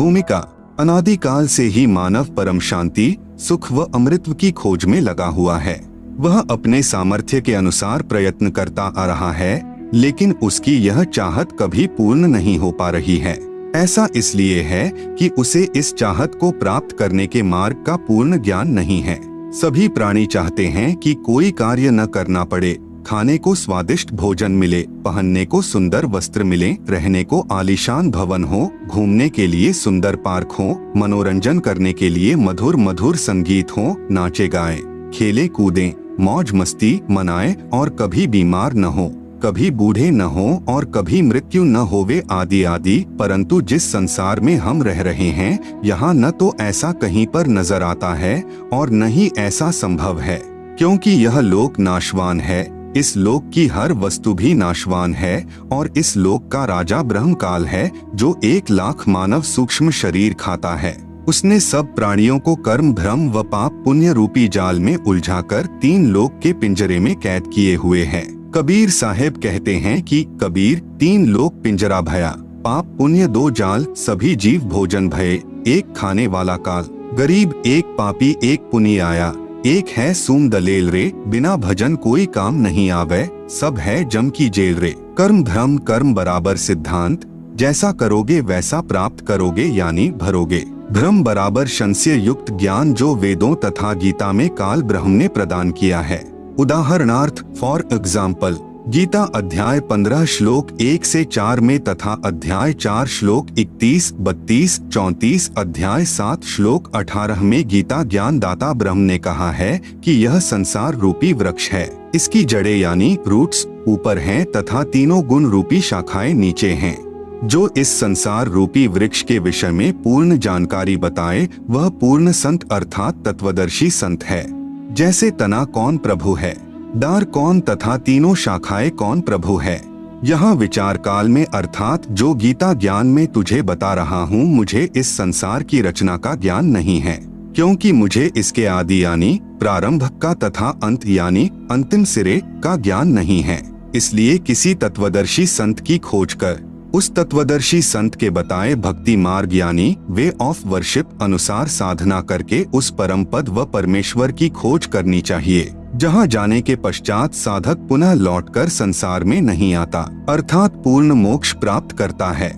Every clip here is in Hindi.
भूमिका। अनादिकाल से ही मानव परम शांति, सुख व अमृत की खोज में लगा हुआ है। वह अपने सामर्थ्य के अनुसार प्रयत्न करता आ रहा है, लेकिन उसकी यह चाहत कभी पूर्ण नहीं हो पा रही है। ऐसा इसलिए है कि उसे इस चाहत को प्राप्त करने के मार्ग का पूर्ण ज्ञान नहीं है। सभी प्राणी चाहते हैं कि कोई कार्य न करना पड़े, खाने को स्वादिष्ट भोजन मिले, पहनने को सुंदर वस्त्र मिले, रहने को आलीशान भवन हो, घूमने के लिए सुंदर पार्क हो, मनोरंजन करने के लिए मधुर मधुर संगीत हो, नाचे गाए, खेले कूदें, मौज मस्ती मनाए और कभी बीमार न हो, कभी बूढ़े न हो और कभी मृत्यु न होवे आदि आदि। परंतु जिस संसार में हम रह रहे हैं, यहाँ न तो ऐसा कहीं पर नजर आता है और न ही ऐसा संभव है, क्योंकि यह लोक नाशवान है। इस लोक की हर वस्तु भी नाशवान है और इस लोक का राजा ब्रह्मकाल है, जो 1,00,000 मानव सूक्ष्म शरीर खाता है। उसने सब प्राणियों को कर्म, भ्रम व पाप पुण्य रूपी जाल में उलझाकर 3 लोक के पिंजरे में कैद किए हुए है। कबीर साहेब कहते हैं कि कबीर 3 लोक पिंजरा भया, पाप पुण्य 2 जाल, सभी जीव भोजन भये, एक खाने वाला काल, गरीब एक पापी एक पुनी आया, एक है सूम दलेल रे, बिना भजन कोई काम नहीं आवे, सब है जम की जेल रे। कर्म भ्रम कर्म बराबर सिद्धांत, जैसा करोगे वैसा प्राप्त करोगे यानी भरोगे। भ्रम बराबर संशय युक्त ज्ञान, जो वेदों तथा गीता में काल ब्रह्म ने प्रदान किया है। उदाहरणार्थ, फॉर एग्जाम्पल, गीता अध्याय 15 श्लोक 1 से 4 में तथा अध्याय 4 श्लोक 31, 32, 34, अध्याय 7 श्लोक 18 में गीता ज्ञान दाता ब्रह्म ने कहा है कि यह संसार रूपी वृक्ष है। इसकी जड़ें यानी रूट्स ऊपर हैं तथा तीनों गुण रूपी शाखाएं नीचे हैं। जो इस संसार रूपी वृक्ष के विषय में पूर्ण जानकारी बताए, वह पूर्ण संत अर्थात तत्वदर्शी संत है। जैसे तना कौन प्रभु है, डार कौन तथा तीनों शाखाएं कौन प्रभु है। यहाँ विचार काल में अर्थात जो गीता ज्ञान में तुझे बता रहा हूँ, मुझे इस संसार की रचना का ज्ञान नहीं है, क्योंकि मुझे इसके आदि यानी प्रारंभ का तथा अंत यानी अंतिम सिरे का ज्ञान नहीं है। इसलिए किसी तत्वदर्शी संत की खोज कर उस तत्वदर्शी संत के बताए भक्ति मार्ग यानी वे ऑफ वर्शिप अनुसार साधना करके उस परम पद व परमेश्वर की खोज करनी चाहिए, जहाँ जाने के पश्चात साधक पुनः लौटकर संसार में नहीं आता, अर्थात पूर्ण मोक्ष प्राप्त करता है।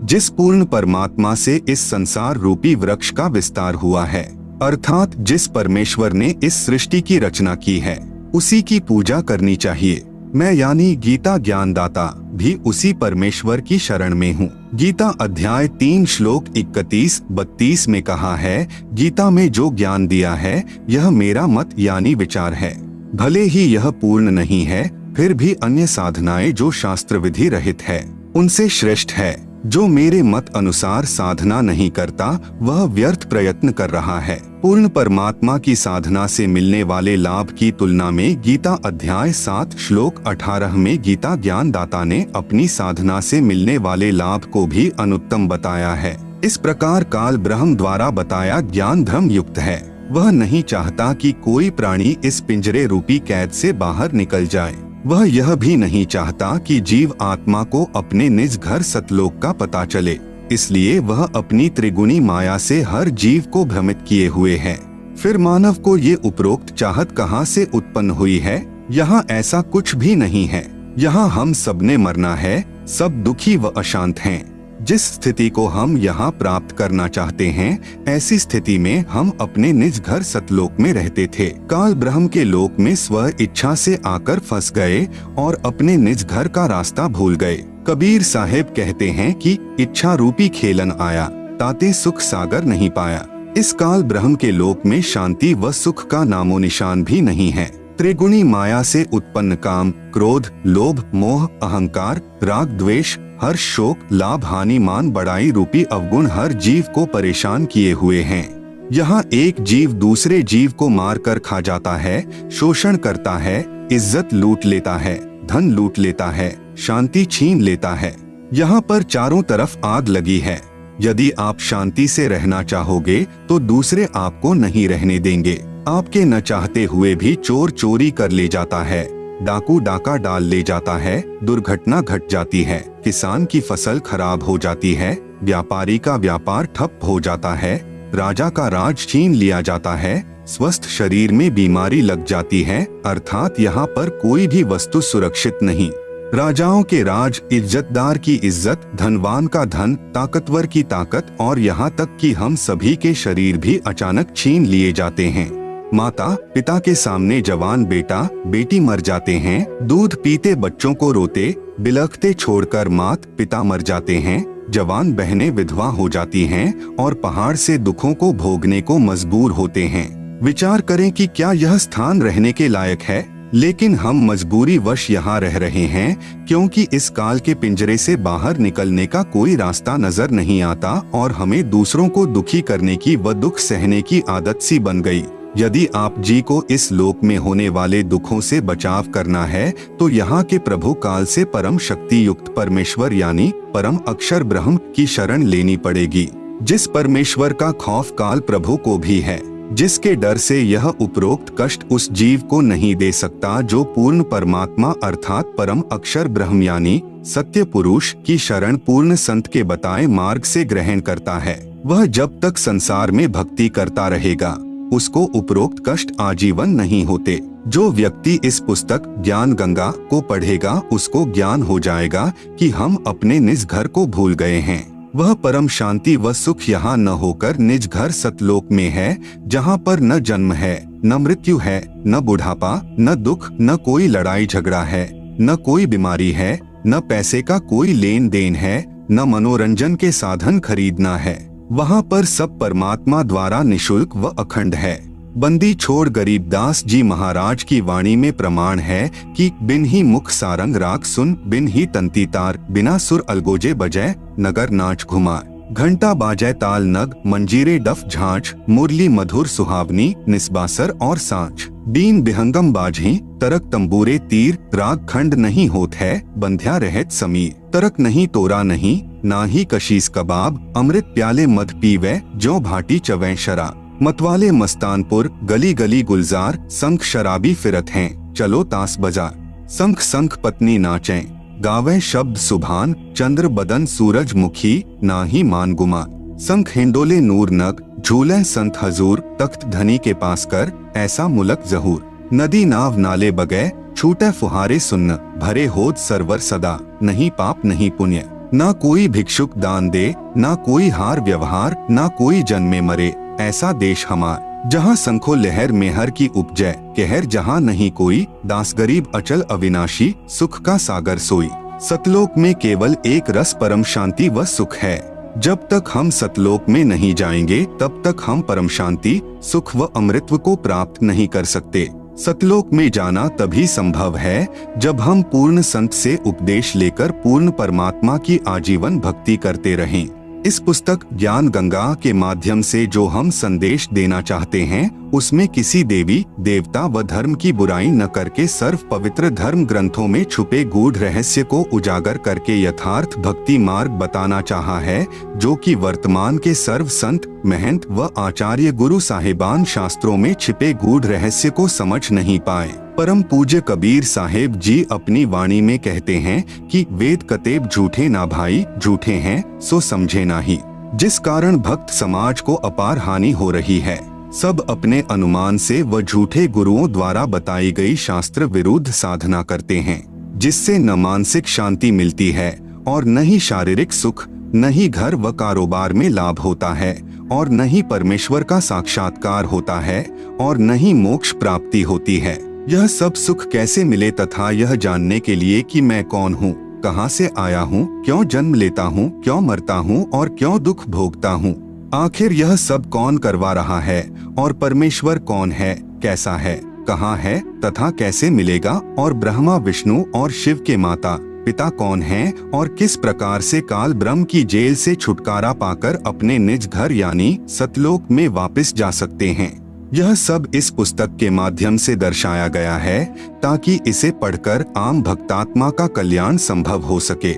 जिस पूर्ण परमात्मा से इस संसार रूपी वृक्ष का विस्तार हुआ है, अर्थात जिस परमेश्वर ने इस सृष्टि की रचना की है, उसी की पूजा करनी चाहिए। मैं यानी गीता ज्ञानदाता भी उसी परमेश्वर की शरण में हूँ। गीता अध्याय 3 श्लोक 31-32 में कहा है, गीता में जो ज्ञान दिया है यह मेरा मत यानी विचार है। भले ही यह पूर्ण नहीं है, फिर भी अन्य साधनाएं जो शास्त्र विधि रहित है उनसे श्रेष्ठ है। जो मेरे मत अनुसार साधना नहीं करता, वह व्यर्थ प्रयत्न कर रहा है। पूर्ण परमात्मा की साधना से मिलने वाले लाभ की तुलना में गीता अध्याय 7 श्लोक 18 में गीता ज्ञान दाता ने अपनी साधना से मिलने वाले लाभ को भी अनुत्तम बताया है। इस प्रकार काल ब्रह्म द्वारा बताया ज्ञान धर्म युक्त है। वह नहीं चाहता कि कोई प्राणी इस पिंजरे रूपी कैद से बाहर निकल जाए। वह यह भी नहीं चाहता कि जीव आत्मा को अपने निज घर सतलोक का पता चले। इसलिए वह अपनी त्रिगुणी माया से हर जीव को भ्रमित किए हुए है। फिर मानव को ये उपरोक्त चाहत कहाँ से उत्पन्न हुई है? यहाँ ऐसा कुछ भी नहीं है। यहाँ हम सबने मरना है, सब दुखी व अशांत हैं। जिस स्थिति को हम यहाँ प्राप्त करना चाहते हैं, ऐसी स्थिति में हम अपने निज घर सतलोक में रहते थे। काल ब्रह्म के लोक में स्व इच्छा से आकर फंस गए और अपने निज घर का रास्ता भूल गए। कबीर साहेब कहते हैं कि इच्छा रूपी खेलन आया, ताते सुख सागर नहीं पाया। इस काल ब्रह्म के लोक में शांति व सुख का नामो निशान भी नहीं है। त्रिगुणी माया से उत्पन्न काम, क्रोध, लोभ, मोह, अहंकार, राग, द्वेष, हर्ष, शोक, लाभ, हानि, मान, बड़ाई रूपी अवगुण हर जीव को परेशान किए हुए हैं। यहाँ एक जीव दूसरे जीव को मार कर खा जाता है, शोषण करता है, इज्जत लूट लेता है, धन लूट लेता है, शांति छीन लेता है। यहाँ पर चारों तरफ आग लगी है। यदि आप शांति से रहना चाहोगे तो दूसरे आपको नहीं रहने देंगे। आपके न चाहते हुए भी चोर चोरी कर ले जाता है, डाकू डाका डाल ले जाता है, दुर्घटना घट जाती है, किसान की फसल खराब हो जाती है, व्यापारी का व्यापार ठप हो जाता है, राजा का राज छीन लिया जाता है, स्वस्थ शरीर में बीमारी लग जाती है, अर्थात यहाँ पर कोई भी वस्तु सुरक्षित नहीं। राजाओं के राज, इज्जतदार की इज्जत, धनवान का धन, ताकतवर की ताकत और यहाँ तक कि हम सभी के शरीर भी अचानक छीन लिए जाते हैं। माता पिता के सामने जवान बेटा बेटी मर जाते हैं, दूध पीते बच्चों को रोते बिलखते छोड़कर मात पिता मर जाते हैं, जवान बहनें विधवा हो जाती हैं और पहाड़ से दुखों को भोगने को मजबूर होते हैं। विचार करें कि क्या यह स्थान रहने के लायक है, लेकिन हम मजबूरी वश यहाँ रह रहे हैं क्योंकि इस काल के पिंजरे से बाहर निकलने का कोई रास्ता नजर नहीं आता और हमें दूसरों को दुखी करने की व दुख सहने की आदत सी बन गई। यदि आप जी को इस लोक में होने वाले दुखों से बचाव करना है तो यहाँ के प्रभु काल से परम शक्ति युक्त परमेश्वर यानी परम अक्षर ब्रह्म की शरण लेनी पड़ेगी, जिस परमेश्वर का खौफ काल प्रभु को भी है, जिसके डर से यह उपरोक्त कष्ट उस जीव को नहीं दे सकता जो पूर्ण परमात्मा अर्थात परम अक्षर ब्रह्म यानी सत्य पुरुष की शरण पूर्ण संत के बताए मार्ग से ग्रहण करता है। वह जब तक संसार में भक्ति करता रहेगा उसको उपरोक्त कष्ट आजीवन नहीं होते। जो व्यक्ति इस पुस्तक ज्ञान गंगा को पढ़ेगा उसको ज्ञान हो जाएगा कि हम अपने निज घर को भूल गए हैं। वह परम शांति व सुख यहाँ न होकर निज घर सतलोक में है, जहाँ पर न जन्म है, न मृत्यु है, न बुढ़ापा, न दुख, न कोई लड़ाई झगड़ा है, न कोई बीमारी है, न पैसे का कोई लेन देन है, न मनोरंजन के साधन खरीदना है। वहाँ पर सब परमात्मा द्वारा निशुल्क व अखंड है। बंदी छोड़ गरीबदास जी महाराज की वाणी में प्रमाण है कि बिन ही मुख सारंग राग सुन, बिन ही तंती तार, बिना सुर अलगोजे बजै, नगर नाच घुमा, घंटा बाजै ताल नग, मंजीरे डफ झांझ, मुरली मधुर सुहावनी, निस्बासर और सांझ, बीन बिहंगम बाझी, तरक तंबूरे तीर, राग खंड नहीं होत है, बंध्या रहत समीर, तरक नहीं तोरा नहीं, ना ही कशीस कबाब, अमृत प्याले मध पीवे, जो भाटी चवै शराब, मतवाले मस्तानपुर, गली गली गुलजार, संख शराबी फिरत हैं, चलो तास बाजार, संख संख पत्नी नाचें, गावे शब्द सुभान, चंद्र बदन सूरज मुखी, ना ही मान गुमा, संख हिंडोले नूर नग, झूले संत हजूर, तख्त धनी के पास कर, ऐसा मुलक जहूर, नदी नाव नाले बगै, छूटे फुहारे सुन्न, भरे होद सरवर सदा, नहीं पाप नहीं पुण्य, ना कोई भिक्षुक दान दे, ना कोई हार व्यवहार, ना कोई जन्मे मरे, ऐसा देश हमार, जहाँ संखो लहर मेहर की उपजय, कहर जहाँ नहीं कोई, दास गरीब अचल अविनाशी, सुख का सागर सोई। सतलोक में केवल एक रस परम शांति व सुख है। जब तक हम सतलोक में नहीं जाएंगे तब तक हम परम शांति, सुख व अमृतत्व को प्राप्त नहीं कर सकते। सतलोक में जाना तभी संभव है जब हम पूर्ण संत से उपदेश लेकर पूर्ण परमात्मा की आजीवन भक्ति करते रहें। इस पुस्तक ज्ञान गंगा के माध्यम से जो हम संदेश देना चाहते हैं उसमें किसी देवी देवता व धर्म की बुराई न करके सर्व पवित्र धर्म ग्रंथों में छुपे गूढ़ रहस्य को उजागर करके यथार्थ भक्ति मार्ग बताना चाहा है, जो कि वर्तमान के सर्व संत महंत व आचार्य गुरु साहिबान शास्त्रों में छिपे गूढ़ रहस्य को समझ नहीं पाए। परम पूज्य कबीर साहेब जी अपनी वाणी में कहते हैं कि वेद कतेब झूठे ना भाई, झूठे हैं सो समझे नाही, जिस कारण भक्त समाज को अपार हानि हो रही है। सब अपने अनुमान से व झूठे गुरुओं द्वारा बताई गई शास्त्र विरुद्ध साधना करते हैं, जिससे न मानसिक शांति मिलती है और न ही शारीरिक सुख, न ही घर व कारोबार में लाभ होता है और न ही परमेश्वर का साक्षात्कार होता है और न ही मोक्ष प्राप्ति होती है। यह सब सुख कैसे मिले तथा यह जानने के लिए कि मैं कौन हूँ, कहाँ से आया हूँ, क्यों जन्म लेता हूँ, क्यों मरता हूँ और क्यों दुख भोगता हूँ, आखिर यह सब कौन करवा रहा है और परमेश्वर कौन है, कैसा है, कहाँ है तथा कैसे मिलेगा, और ब्रह्मा विष्णु और शिव के माता पिता कौन हैं और किस प्रकार से काल ब्रह्म की जेल से छुटकारा पाकर अपने निज घर यानी सतलोक में वापस जा सकते हैं। यह सब इस पुस्तक के माध्यम से दर्शाया गया है ताकि इसे पढ़कर आम भक्तात्मा का कल्याण संभव हो सके।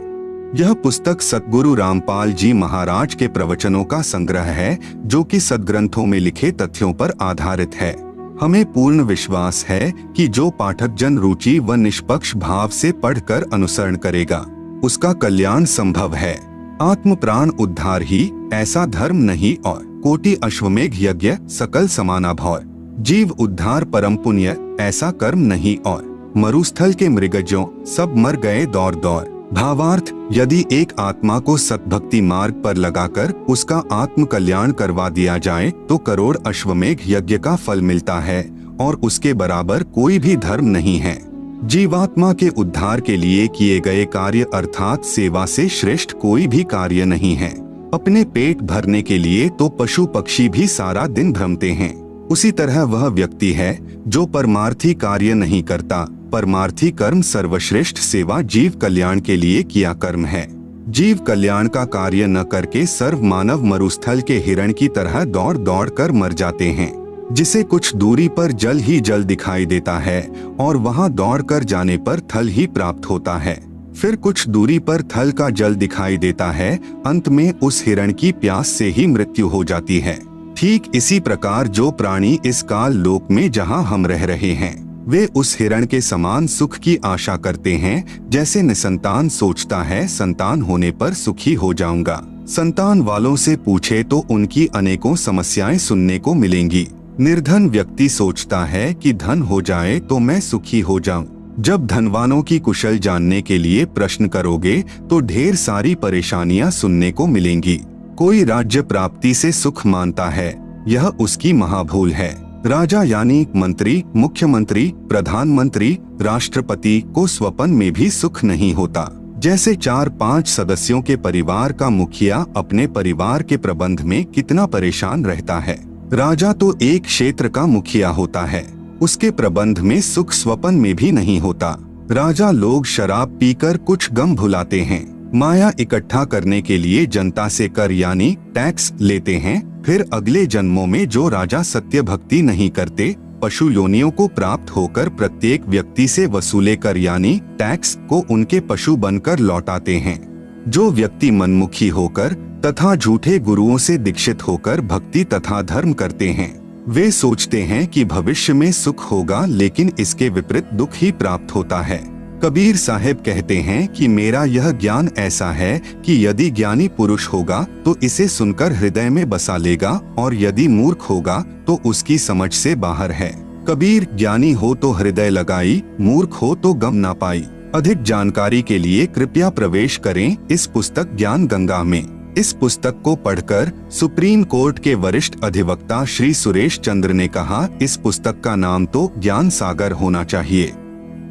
यह पुस्तक सतगुरु रामपाल जी महाराज के प्रवचनों का संग्रह है जो कि सदग्रंथों में लिखे तथ्यों पर आधारित है। हमें पूर्ण विश्वास है कि जो पाठक जन रुचि व निष्पक्ष भाव से पढ़कर अनुसरण करेगा उसका कल्याण संभव है। आत्म प्राण उद्धार ही ऐसा धर्म नहीं और कोटि अश्वमेघ यज्ञ सकल समाना भय। जीव उद्धार परम पुण्य ऐसा कर्म नहीं और मरुस्थल के मृगजों सब मर गए दौड़ दौड़। भावार्थ, यदि एक आत्मा को सतभक्ति मार्ग पर लगाकर उसका आत्म कल्याण करवा दिया जाए तो करोड़ अश्वमेघ यज्ञ का फल मिलता है और उसके बराबर कोई भी धर्म नहीं है। जीवात्मा के उद्धार के लिए किए गए कार्य अर्थात सेवा से श्रेष्ठ कोई भी कार्य नहीं है। अपने पेट भरने के लिए तो पशु पक्षी भी सारा दिन भ्रमते हैं, उसी तरह वह व्यक्ति है जो परमार्थी कार्य नहीं करता। परमार्थी कर्म सर्वश्रेष्ठ सेवा जीव कल्याण के लिए किया कर्म है। जीव कल्याण का कार्य न करके सर्व मानव मरुस्थल के हिरण की तरह दौड़ दौड़ कर मर जाते हैं, जिसे कुछ दूरी पर जल ही जल दिखाई देता है और वहां दौड़ कर जाने पर थल ही प्राप्त होता है। फिर कुछ दूरी पर थल का जल दिखाई देता है, अंत में उस हिरण की प्यास से ही मृत्यु हो जाती है। ठीक इसी प्रकार जो प्राणी इस काल लोक में जहां हम रह रहे हैं वे उस हिरण के समान सुख की आशा करते हैं, जैसे निसंतान सोचता है संतान होने पर सुखी हो जाऊंगा। संतान वालों से पूछे तो उनकी अनेकों समस्याएं सुनने को मिलेंगी। निर्धन व्यक्ति सोचता है कि धन हो जाए तो मैं सुखी हो जाऊं। जब धनवानों की कुशल जानने के लिए प्रश्न करोगे तो ढेर सारी परेशानियां सुनने को मिलेंगी। कोई राज्य प्राप्ति से सुख मानता है, यह उसकी महाभूल है। राजा यानी मंत्री, मुख्यमंत्री, प्रधानमंत्री, राष्ट्रपति को स्वप्न में भी सुख नहीं होता। जैसे 4-5 सदस्यों के परिवार का मुखिया अपने परिवार के प्रबंध में कितना परेशान रहता है, राजा तो एक क्षेत्र का मुखिया होता है, उसके प्रबंध में सुख स्वप्न में भी नहीं होता। राजा लोग शराब पीकर कुछ गम भुलाते हैं, माया इकट्ठा करने के लिए जनता से कर यानी टैक्स लेते हैं। फिर अगले जन्मों में जो राजा सत्य भक्ति नहीं करते, पशु योनियों को प्राप्त होकर प्रत्येक व्यक्ति से वसूले कर यानी टैक्स को उनके पशु बनकर लौटाते हैं। जो व्यक्ति मनमुखी होकर तथा झूठे गुरुओं से दीक्षित होकर भक्ति तथा धर्म करते हैं, वे सोचते हैं कि भविष्य में सुख होगा, लेकिन इसके विपरीत दुख ही प्राप्त होता है। कबीर साहब कहते हैं कि मेरा यह ज्ञान ऐसा है कि यदि ज्ञानी पुरुष होगा तो इसे सुनकर हृदय में बसा लेगा और यदि मूर्ख होगा तो उसकी समझ से बाहर है। कबीर, ज्ञानी हो तो हृदय लगाई, मूर्ख हो तो गम ना पाई। अधिक जानकारी के लिए कृपया प्रवेश करें इस पुस्तक ज्ञान गंगा में। इस पुस्तक को पढ़कर सुप्रीम कोर्ट के वरिष्ठ अधिवक्ता श्री सुरेश चंद्र ने कहा, इस पुस्तक का नाम तो ज्ञान सागर होना चाहिए।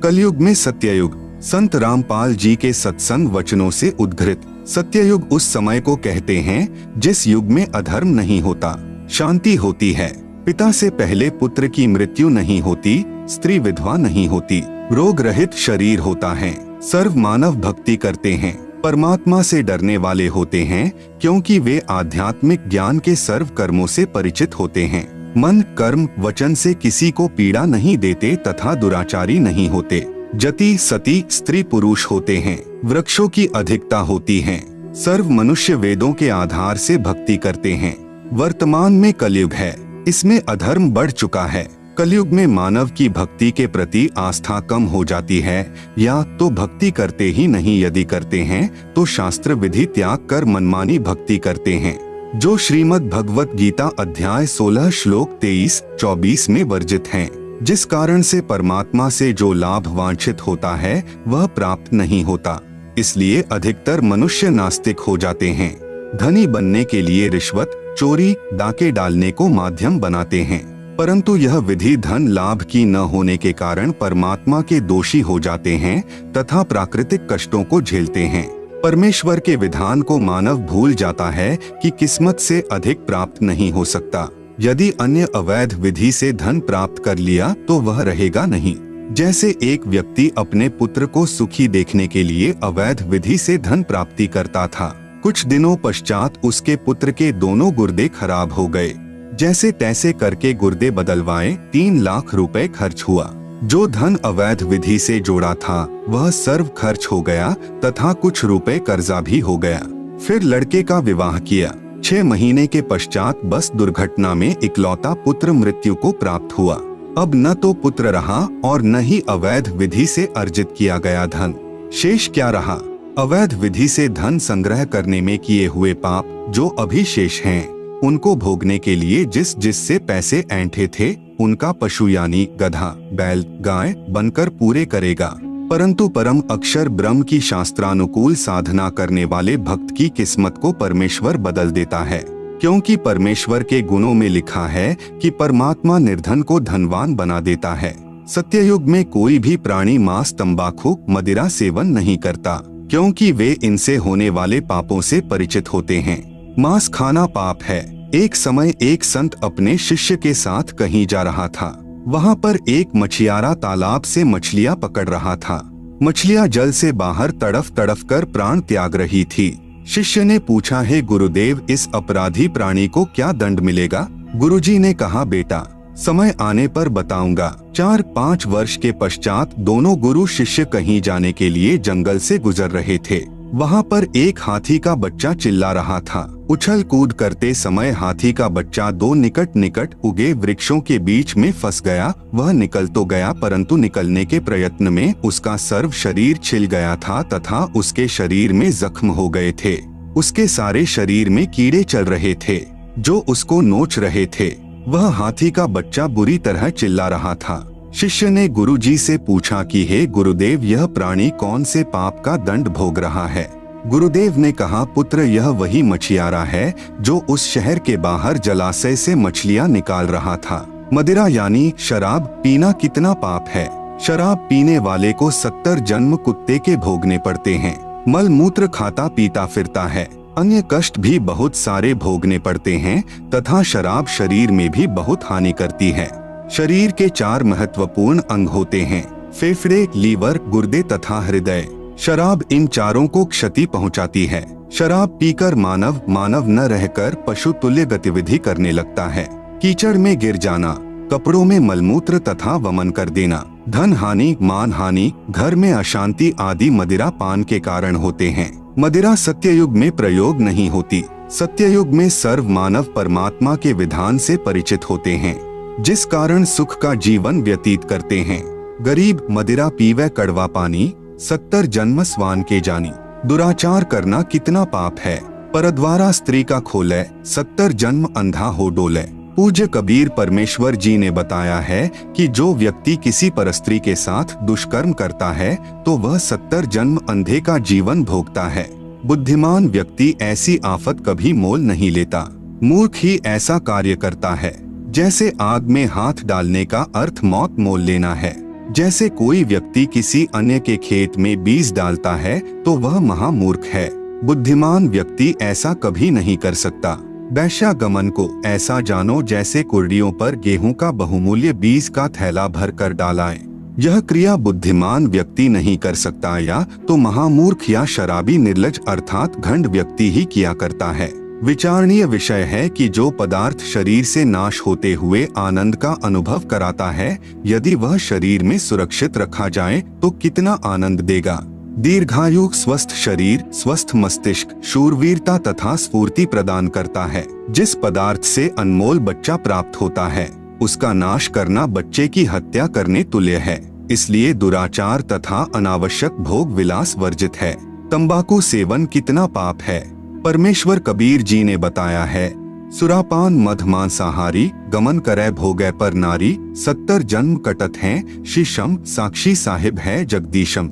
कलयुग में सत्ययुग, संत रामपाल जी के सत्संग वचनों से उद्घृत। सत्ययुग उस समय को कहते हैं जिस युग में अधर्म नहीं होता, शांति होती है, पिता से पहले पुत्र की मृत्यु नहीं होती, स्त्री विधवा नहीं होती, रोग रहित शरीर होता है, सर्व मानव भक्ति करते हैं, परमात्मा से डरने वाले होते हैं क्योंकि वे आध्यात्मिक ज्ञान के सर्व कर्मों से परिचित होते हैं, मन कर्म वचन से किसी को पीड़ा नहीं देते तथा दुराचारी नहीं होते, जति सती स्त्री पुरुष होते हैं, वृक्षों की अधिकता होती है, सर्व मनुष्य वेदों के आधार से भक्ति करते हैं। वर्तमान में कलयुग है, इसमें अधर्म बढ़ चुका है। कलयुग में मानव की भक्ति के प्रति आस्था कम हो जाती है या तो भक्ति करते ही नहीं, यदि करते हैं तो शास्त्र विधि त्याग कर मनमानी भक्ति करते हैं, जो श्रीमद् भगवत गीता अध्याय 16 श्लोक 23-24 में वर्जित हैं, जिस कारण से परमात्मा से जो लाभ वांछित होता है वह प्राप्त नहीं होता। इसलिए अधिकतर मनुष्य नास्तिक हो जाते हैं। धनी बनने के लिए रिश्वत, चोरी, डाके डालने को माध्यम बनाते हैं, परंतु यह विधि धन लाभ की न होने के कारण परमात्मा के दोषी हो जाते हैं तथा प्राकृतिक कष्टों को झेलते हैं। परमेश्वर के विधान को मानव भूल जाता है कि किस्मत से अधिक प्राप्त नहीं हो सकता। यदि अन्य अवैध विधि से धन प्राप्त कर लिया तो वह रहेगा नहीं। जैसे एक व्यक्ति अपने पुत्र को सुखी देखने के लिए अवैध विधि से धन प्राप्ति करता था, कुछ दिनों पश्चात उसके पुत्र के दोनों गुर्दे खराब हो गए। जैसे तैसे करके गुर्दे बदलवाए 3 लाख रुपए खर्च हुआ। जो धन अवैध विधि से जोड़ा था वह सर्व खर्च हो गया तथा कुछ रुपए कर्जा भी हो गया। फिर लड़के का विवाह किया। 6 महीने के पश्चात बस दुर्घटना में इकलौता पुत्र मृत्यु को प्राप्त हुआ। अब न तो पुत्र रहा और न ही अवैध विधि से अर्जित किया गया धन। शेष क्या रहा? अवैध विधि से धन संग्रह करने में किए हुए पाप जो अभी शेष हैं, उनको भोगने के लिए जिससे पैसे ऐंठे थे, उनका पशु यानी गधा, बैल, गाय बनकर पूरे करेगा। परंतु परम अक्षर ब्रह्म की शास्त्रानुकूल साधना करने वाले भक्त की किस्मत को परमेश्वर बदल देता है, क्योंकि परमेश्वर के गुणों में लिखा है कि परमात्मा निर्धन को धनवान बना देता है। सत्ययुग में कोई भी प्राणी मांस, तंबाकू, मदिरा सेवन नहीं करता, क्योंकि वे इनसे होने वाले पापों से परिचित होते हैं। मांस खाना पाप है। एक समय एक संत अपने शिष्य के साथ कहीं जा रहा था। वहाँ पर एक मछियारा तालाब से मछलियाँ पकड़ रहा था। मछलियाँ जल से बाहर तड़फ तड़फ कर प्राण त्याग रही थी। शिष्य ने पूछा, हे गुरुदेव, इस अपराधी प्राणी को क्या दंड मिलेगा? गुरुजी ने कहा, बेटा समय आने पर बताऊंगा। 4-5 वर्ष के पश्चात दोनों गुरु शिष्य कहीं जाने के लिए जंगल से गुजर रहे थे। वहाँ पर एक हाथी का बच्चा चिल्ला रहा था। उछल कूद करते समय हाथी का बच्चा 2 निकट उगे वृक्षों के बीच में फंस गया। वह निकल तो गया, परंतु निकलने के प्रयत्न में उसका सर्व शरीर छिल गया था तथा उसके शरीर में जख्म हो गए थे। उसके सारे शरीर में कीड़े चल रहे थे जो उसको नोच रहे थे। वह हाथी का बच्चा बुरी तरह चिल्ला रहा था। शिष्य ने गुरुजी से पूछा कि हे गुरुदेव, यह प्राणी कौन से पाप का दंड भोग रहा है? गुरुदेव ने कहा, पुत्र, यह वही मछियारा है जो उस शहर के बाहर जलाशय से मछलियां निकाल रहा था। मदिरा यानी शराब पीना कितना पाप है। शराब पीने वाले को 70 जन्म कुत्ते के भोगने पड़ते हैं। मल मूत्र खाता पीता फिरता है। अन्य कष्ट भी बहुत सारे भोगने पड़ते हैं तथा शराब शरीर में भी बहुत हानि करती है। शरीर के 4 महत्वपूर्ण अंग होते हैं, फेफड़े, लीवर, गुर्दे तथा हृदय। शराब इन चारों को क्षति पहुंचाती है। शराब पीकर मानव न रहकर पशु तुल्य गतिविधि करने लगता है। कीचड़ में गिर जाना, कपड़ों में मलमूत्र तथा वमन कर देना, धन हानि, मान हानि, घर में अशांति आदि मदिरा पान के कारण होते हैं। मदिरा सत्ययुग में प्रयोग नहीं होती। सत्ययुग में सर्व मानव परमात्मा के विधान से परिचित होते हैं, जिस कारण सुख का जीवन व्यतीत करते हैं। गरीब मदिरा पीवे कड़वा पानी, 70 जन्म स्वान के जानी। दुराचार करना कितना पाप है। परद्वारा स्त्री का खोले, 70 जन्म अंधा हो डोले। पूज्य कबीर परमेश्वर जी ने बताया है कि जो व्यक्ति किसी परस्त्री के साथ दुष्कर्म करता है तो वह 70 जन्म अंधे का जीवन भोगता है। बुद्धिमान व्यक्ति ऐसी आफत कभी मोल नहीं लेता। मूर्ख ही ऐसा कार्य करता है। जैसे आग में हाथ डालने का अर्थ मौत मोल लेना है। जैसे कोई व्यक्ति किसी अन्य के खेत में बीज डालता है तो वह महामूर्ख है। बुद्धिमान व्यक्ति ऐसा कभी नहीं कर सकता। वैश्यागमन को ऐसा जानो जैसे कुर्डियों पर गेहूं का बहुमूल्य बीज का थैला भर कर डालाए। यह क्रिया बुद्धिमान व्यक्ति नहीं कर सकता, या तो महामूर्ख या शराबी निर्लज अर्थात घंड व्यक्ति ही किया करता है। विचारणीय विषय है कि जो पदार्थ शरीर से नाश होते हुए आनंद का अनुभव कराता है, यदि वह शरीर में सुरक्षित रखा जाए तो कितना आनंद देगा। दीर्घायु, स्वस्थ शरीर, स्वस्थ मस्तिष्क, शूरवीरता तथा स्फूर्ति प्रदान करता है। जिस पदार्थ से अनमोल बच्चा प्राप्त होता है, उसका नाश करना बच्चे की हत्या करने तुल्य है। इसलिए दुराचार तथा अनावश्यक भोग विलास वर्जित है। तंबाकू सेवन कितना पाप है। परमेश्वर कबीर जी ने बताया है, सुरापान मध मांसाहारी, गमन करे भोगे पर नारी, 70 जन्म कटत हैं, शीशम साक्षी साहिब है जगदीशम।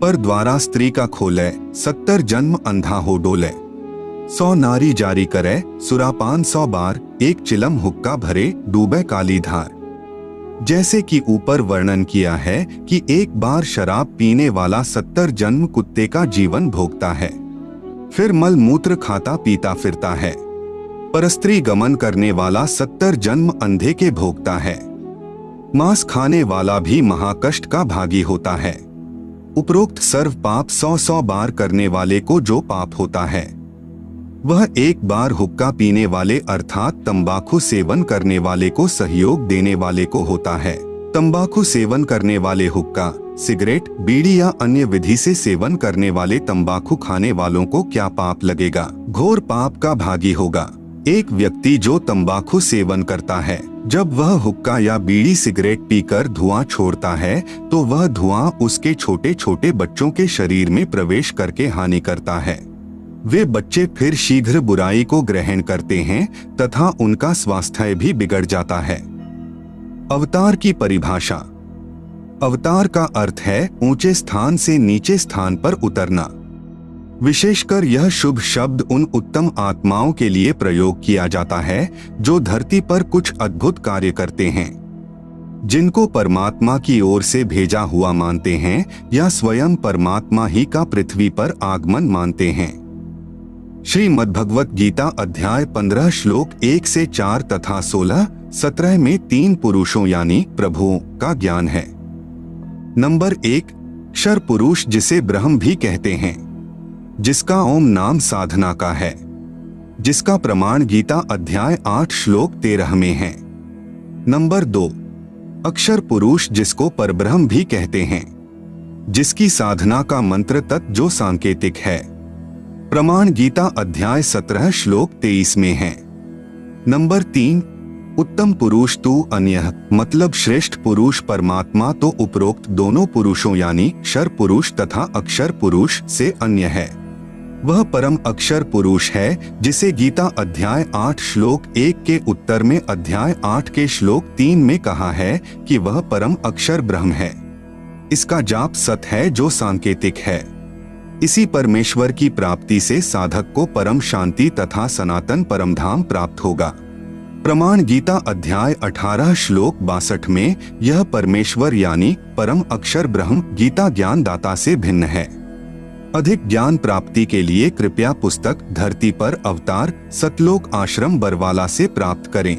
पर द्वारा स्त्री का खोले, 70 जन्म अंधा हो डोले। 100 नारी जारी करे, सुरापान 100 बार, एक चिलम हुक्का भरे, डूबे काली धार। जैसे कि ऊपर वर्णन किया है कि एक बार शराब पीने वाला 70 जन्म कुत्ते का जीवन भोगता है, फिर मल मूत्र खाता पीता फिरता है। परस्त्री गमन करने वाला 70 जन्म अंधे के भोगता है। मांस खाने वाला भी महाकष्ट का भागी होता है। उपरोक्त सर्व पाप 100 बार करने वाले को जो पाप होता है, वह एक बार हुक्का पीने वाले अर्थात तंबाकू सेवन करने वाले को सहयोग देने वाले को होता है। तंबाकू सेवन करने वाले हुक्का, सिगरेट, बीड़ी या अन्य विधि से सेवन करने वाले तंबाकू खाने वालों को क्या पाप लगेगा? घोर पाप का भागी होगा। एक व्यक्ति जो तंबाकू सेवन करता है जब वह हुक्का या बीड़ी सिगरेट पीकर धुआं छोड़ता है तो वह धुआं उसके छोटे छोटे बच्चों के शरीर में प्रवेश करके हानि करता है। वे बच्चे फिर शीघ्र बुराई को ग्रहण करते हैं तथा उनका स्वास्थ्य भी बिगड़ जाता है। अवतार की परिभाषा। अवतार का अर्थ है ऊंचे स्थान से नीचे स्थान पर उतरना। विशेषकर यह शुभ शब्द उन उत्तम आत्माओं के लिए प्रयोग किया जाता है जो धरती पर कुछ अद्भुत कार्य करते हैं, जिनको परमात्मा की ओर से भेजा हुआ मानते हैं या स्वयं परमात्मा ही का पृथ्वी पर आगमन मानते हैं। श्रीमद् भगवत गीता अध्याय 15 श्लोक 1 से 4 तथा 16-17 में 3 पुरुषों यानी प्रभुओं का ज्ञान है। नंबर 1, क्षर पुरुष जिसे ब्रह्म भी कहते हैं, जिसका ओम नाम साधना का है, जिसका प्रमाण गीता अध्याय 8 श्लोक 13 में है। नंबर 2, अक्षर पुरुष जिसको परब्रह्म भी कहते हैं, जिसकी साधना का मंत्र तत् जो सांकेतिक है, प्रमाण गीता अध्याय 17 श्लोक 23 में है। नंबर 3, उत्तम पुरुष तू अन्य मतलब श्रेष्ठ पुरुष परमात्मा तो उपरोक्त दोनों पुरुषों यानी क्षर पुरुष तथा अक्षर पुरुष से अन्य है। वह परम अक्षर पुरुष है जिसे गीता अध्याय 8 श्लोक 1 के उत्तर में अध्याय 8 के श्लोक 3 में कहा है कि वह परम अक्षर ब्रह्म है। इसका जाप सत है जो सांकेतिक है। इसी परमेश्वर की प्राप्ति से साधक को परम शांति तथा सनातन परमधाम प्राप्त होगा। प्रमाण गीता अध्याय 18 श्लोक 62 में यह परमेश्वर यानी परम अक्षर ब्रह्म गीता ज्ञान दाता से भिन्न है। अधिक ज्ञान प्राप्ति के लिए कृपया पुस्तक धरती पर अवतार सतलोक आश्रम बरवाला से प्राप्त करें।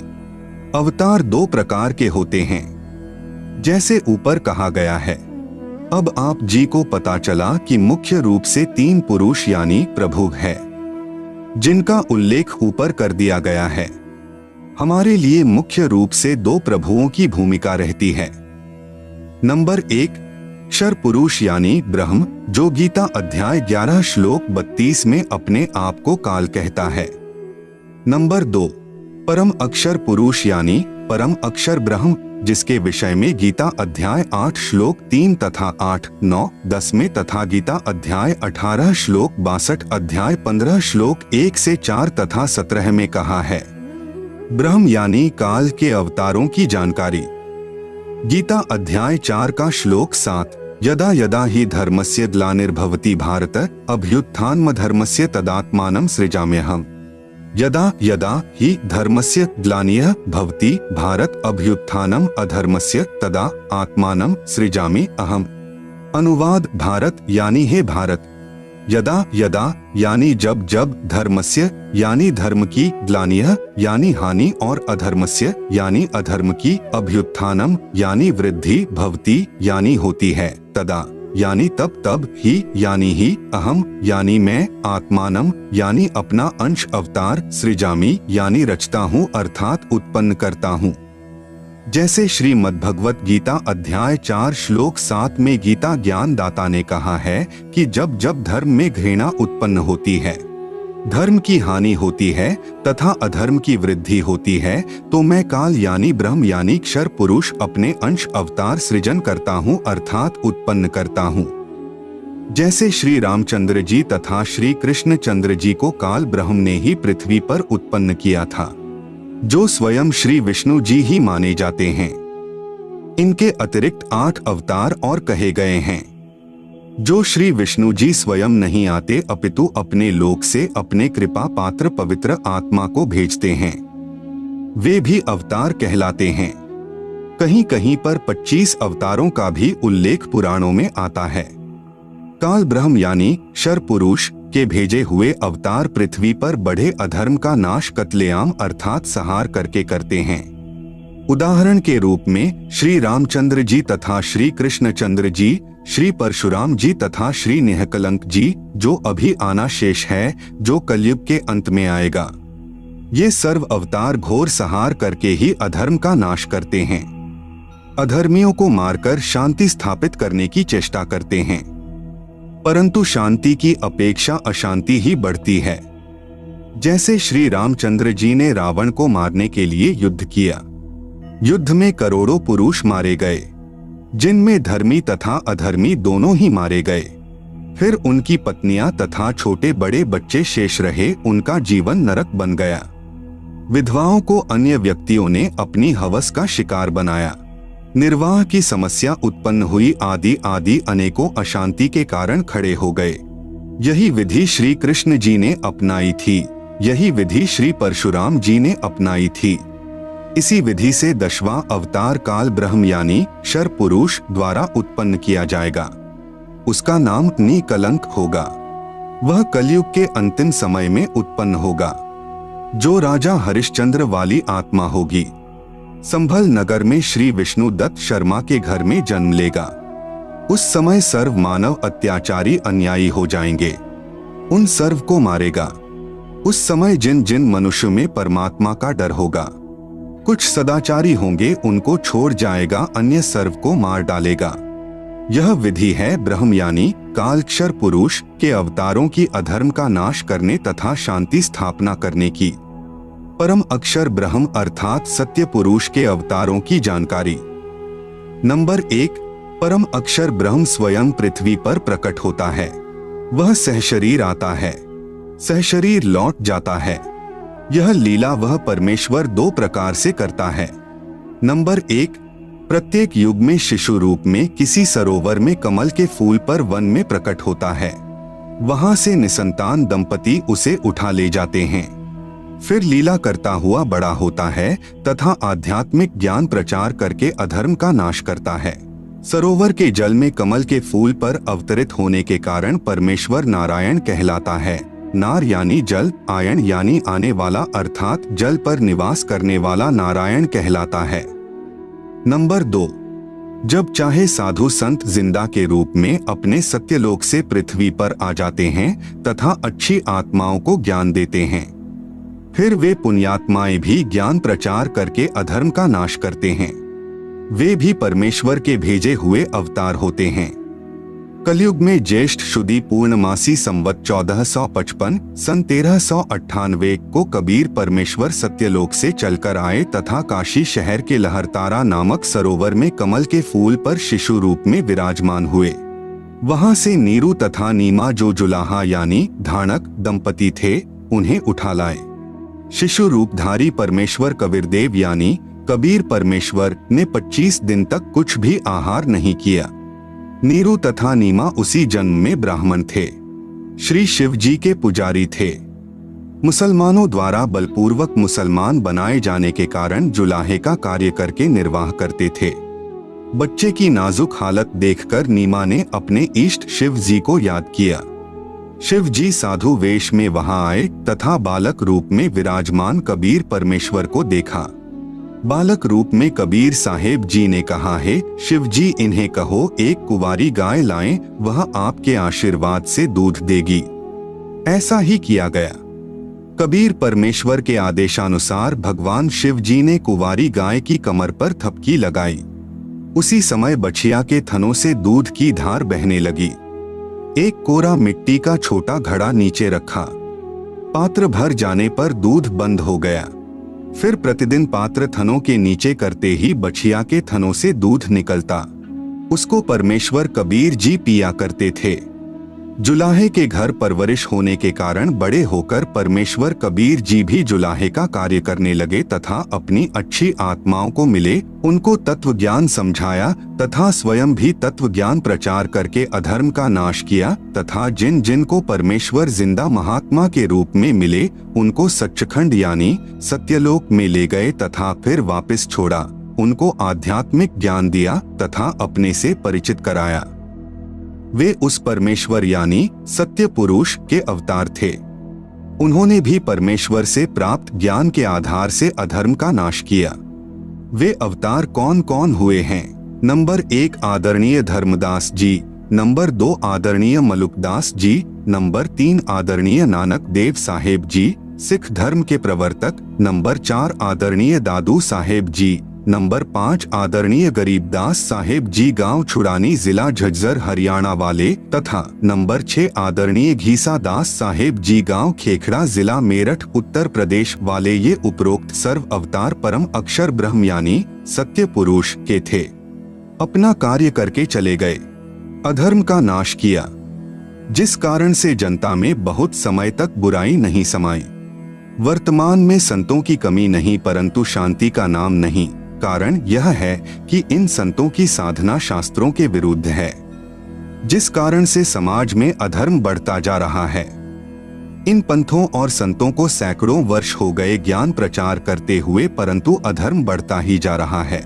अवतार 2 प्रकार के होते हैं, जैसे ऊपर कहा गया है। अब आप जी को पता चला कि मुख्य रूप से 3 पुरुष यानी प्रभु है, जिनका उल्लेख ऊपर कर दिया गया है। हमारे लिए मुख्य रूप से 2 प्रभुओं की भूमिका रहती है। नंबर 1, क्षर पुरुष यानी ब्रह्म जो गीता अध्याय 11 श्लोक 32 में अपने आप को काल कहता है। नंबर 2, परम अक्षर पुरुष यानी परम अक्षर ब्रह्म जिसके विषय में गीता अध्याय 8 श्लोक 3 तथा 8, 9, 10 में तथा गीता अध्याय 18 श्लोक 62 अध्याय 15 श्लोक 1 से 4 तथा 17 में कहा है। ब्रह्म यानी काल के अवतारों की जानकारी। गीता अध्याय 4 का श्लोक 7, यदा यदा हि धर्मस्य ग्लानिर्भवति भारत अभ्युत्थानमधर्मस्य तदात्मानं सृजाम्यहम्। यदा यदा हि धर्मस्य ग्लानिः भवति भारत अभ्युत्थानम् अधर्मस्य तदा आत्मानं सृजामि अहम्। अनुवाद भारत यानी हे भारत, यदा यदा यानी जब जब, धर्मस्य यानी धर्म की, ग्लानियः यानी हानि और अधर्मस्य यानी अधर्म की, अभ्युत्थानम यानी वृद्धि, भवति यानी होती है, तदा यानी तब, तब ही यानी ही, अहम यानी मैं, आत्मानम यानी अपना अंश, अवतार, सृजामि यानी रचता हूँ अर्थात उत्पन्न करता हूँ। जैसे श्रीमद् भगवत गीता अध्याय 4 श्लोक 7 में गीता ज्ञान दाता ने कहा है कि जब जब धर्म में घृणा उत्पन्न होती है, धर्म की हानि होती है तथा अधर्म की वृद्धि होती है, तो मैं काल यानी ब्रह्म यानी क्षर पुरुष अपने अंश अवतार सृजन करता हूँ अर्थात उत्पन्न करता हूँ। जैसे श्री रामचंद्र जी तथा श्री कृष्ण चंद्र जी को काल ब्रह्म ने ही पृथ्वी पर उत्पन्न किया था, जो स्वयं श्री विष्णु जी ही माने जाते हैं। इनके अतिरिक्त 8 अवतार और कहे गए हैं, जो श्री विष्णु जी स्वयं नहीं आते अपितु अपने लोक से अपने कृपा पात्र पवित्र आत्मा को भेजते हैं। वे भी अवतार कहलाते हैं। कहीं कहीं पर 25 अवतारों का भी उल्लेख पुराणों में आता है। काल ब्रह्म यानी क्षर पुरुष के भेजे हुए अवतार पृथ्वी पर बढ़े अधर्म का नाश कत्लेआम अर्थात संहार करके करते हैं। उदाहरण के रूप में श्री रामचंद्र जी तथा श्री कृष्णचंद्र जी, श्री परशुराम जी तथा श्री निहकलंक जी, जो अभी आना शेष है, जो कलयुग के अंत में आएगा। ये सर्व अवतार घोर संहार करके ही अधर्म का नाश करते हैं, अधर्मियों को मारकर शांति स्थापित करने की चेष्टा करते हैं। परंतु शांति की अपेक्षा अशांति ही बढ़ती है। जैसे श्री रामचंद्र जी ने रावण को मारने के लिए युद्ध किया, युद्ध में करोड़ों पुरुष मारे गए, जिनमें धर्मी तथा अधर्मी दोनों ही मारे गए। फिर उनकी पत्नियां तथा छोटे बड़े बच्चे शेष रहे, उनका जीवन नरक बन गया। विधवाओं को अन्य व्यक्तियों ने अपनी हवस का शिकार बनाया। निर्वाह की समस्या उत्पन्न हुई, आदि अनेकों अशांति के कारण खड़े हो गए। यही विधि श्री कृष्ण जी ने अपनाई थी, यही विधि श्री परशुराम जी ने अपनाई थी। इसी विधि से 10वां अवतार काल ब्रह्म यानी शर पुरुष द्वारा उत्पन्न किया जाएगा। उसका नाम निकलंक होगा। वह कलयुग के अंतिम समय में उत्पन्न होगा, जो राजा हरिश्चंद्र वाली आत्मा होगी। संभल नगर में श्री विष्णु दत्त शर्मा के घर में जन्म लेगा। उस समय सर्व मानव अत्याचारी अन्यायी हो जाएंगे, उन सर्व को मारेगा। उस समय जिन जिन मनुष्य में परमात्मा का डर होगा, कुछ सदाचारी होंगे, उनको छोड़ जाएगा, अन्य सर्व को मार डालेगा। यह विधि है ब्रह्म यानी कालक्षर पुरुष के अवतारों की अधर्म का नाश करने तथा शांति स्थापना करने की। परम अक्षर ब्रह्म अर्थात सत्य पुरुष के अवतारों की जानकारी। नंबर 1, परम अक्षर ब्रह्म स्वयं पृथ्वी पर प्रकट होता है। वह सहशरीर आता है, सहशरीर लौट जाता है। यह लीला वह परमेश्वर 2 प्रकार से करता है। नंबर 1, प्रत्येक युग में शिशु रूप में किसी सरोवर में कमल के फूल पर वन में प्रकट होता है। वहां से निसंतान दंपति उसे उठा ले जाते हैं। फिर लीला करता हुआ बड़ा होता है तथा आध्यात्मिक ज्ञान प्रचार करके अधर्म का नाश करता है। सरोवर के जल में कमल के फूल पर अवतरित होने के कारण परमेश्वर नारायण कहलाता है। नार यानी जल, आयन यानी आने वाला, अर्थात जल पर निवास करने वाला नारायण कहलाता है। नंबर 2, जब चाहे साधु संत जिंदा के रूप में अपने सत्यलोक से पृथ्वी पर आ जाते हैं तथा अच्छी आत्माओं को ज्ञान देते हैं। फिर वे पुण्यात्माएं भी ज्ञान प्रचार करके अधर्म का नाश करते हैं। वे भी परमेश्वर के भेजे हुए अवतार होते हैं। कलयुग में ज्येष्ठ शुदी पूर्णमासी संवत 1455 सन 1398 को कबीर परमेश्वर सत्यलोक से चलकर आए तथा काशी शहर के लहरतारा नामक सरोवर में कमल के फूल पर शिशु रूप में विराजमान हुए। वहां से नीरू तथा नीमा जो जुलाहा यानी धानक दंपति थे, उन्हें उठा लाए। शिशु रूपधारी परमेश्वर कबीरदेव यानी कबीर परमेश्वर ने 25 दिन तक कुछ भी आहार नहीं किया। नीरू तथा नीमा उसी जन्म में ब्राह्मण थे, श्री शिव जी के पुजारी थे। मुसलमानों द्वारा बलपूर्वक मुसलमान बनाए जाने के कारण जुलाहे का कार्य करके निर्वाह करते थे। बच्चे की नाजुक हालत देखकर नीमा ने अपने इष्ट शिव जी को याद किया। शिव जी साधु वेश में वहां आए तथा बालक रूप में विराजमान कबीर परमेश्वर को देखा। बालक रूप में कबीर साहेब जी ने कहा, है शिव जी इन्हें कहो एक कुंवारी गाय लाएं, वह आपके आशीर्वाद से दूध देगी। ऐसा ही किया गया। कबीर परमेश्वर के आदेशानुसार भगवान शिव जी ने कुंवारी गाय की कमर पर थपकी लगाई। उसी समय बछिया के थनों से दूध की धार बहने लगी। एक कोरा मिट्टी का छोटा घड़ा नीचे रखा। पात्र भर जाने पर दूध बंद हो गया। फिर प्रतिदिन पात्र थनों के नीचे करते ही बछिया के थनों से दूध निकलता। उसको परमेश्वर कबीर जी पिया करते थे। जुलाहे के घर परवरिश होने के कारण बड़े होकर परमेश्वर कबीर जी भी जुलाहे का कार्य करने लगे तथा अपनी अच्छी आत्माओं को मिले, उनको तत्व ज्ञान समझाया तथा स्वयं भी तत्व ज्ञान प्रचार करके अधर्म का नाश किया तथा जिन जिन को परमेश्वर जिंदा महात्मा के रूप में मिले उनको सच्चखंड यानी सत्यलोक में ले गए तथा फिर वापस छोड़ा। उनको आध्यात्मिक ज्ञान दिया तथा अपने से परिचित कराया। वे उस परमेश्वर यानी सत्य पुरुष के अवतार थे। उन्होंने भी परमेश्वर से प्राप्त ज्ञान के आधार से अधर्म का नाश किया। वे अवतार कौन कौन हुए हैं? नंबर 1 आदरणीय धर्मदास जी, नंबर 2 आदरणीय मलुकदास जी, नंबर 3 आदरणीय नानक देव साहेब जी, सिख धर्म के प्रवर्तक, नंबर 4 आदरणीय दादू साहेब जी, नंबर 5 आदरणीय गरीबदास साहेब जी गांव छुड़ानी जिला झज्जर हरियाणा वाले तथा नंबर 6 आदरणीय घीसा दास साहेब जी गांव खेखड़ा जिला मेरठ उत्तर प्रदेश वाले ये उपरोक्त सर्व अवतार परम अक्षर ब्रह्म यानी सत्य पुरुष के थे। अपना कार्य करके चले गए, अधर्म का नाश किया, जिस कारण से जनता में बहुत समय तक बुराई नहीं समाई। वर्तमान में संतों की कमी नहीं परंतु शांति का नाम नहीं। कारण यह है कि इन संतों की साधना शास्त्रों के विरुद्ध है, जिस कारण से समाज में अधर्म बढ़ता जा रहा है। इन पंथों और संतों को सैकड़ों वर्ष हो गए ज्ञान प्रचार करते हुए परंतु अधर्म बढ़ता ही जा रहा है।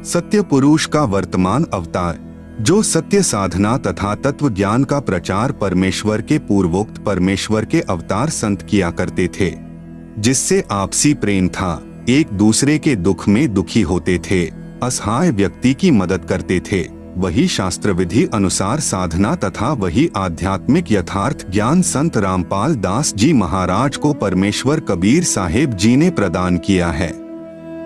सत्य पुरुष का वर्तमान अवतार जो सत्य साधना तथा तत्व ज्ञान का प्रचार परमेश्वर के पूर्वोक्त परमेश्वर के अवतार संत किया करते थे, जिससे आपसी प्रेम था, एक दूसरे के दुख में दुखी होते थे, असहाय व्यक्ति की मदद करते थे, वही शास्त्र विधि अनुसार साधना तथा वही आध्यात्मिक यथार्थ ज्ञान संत रामपाल दास जी महाराज को परमेश्वर कबीर साहेब जी ने प्रदान किया है।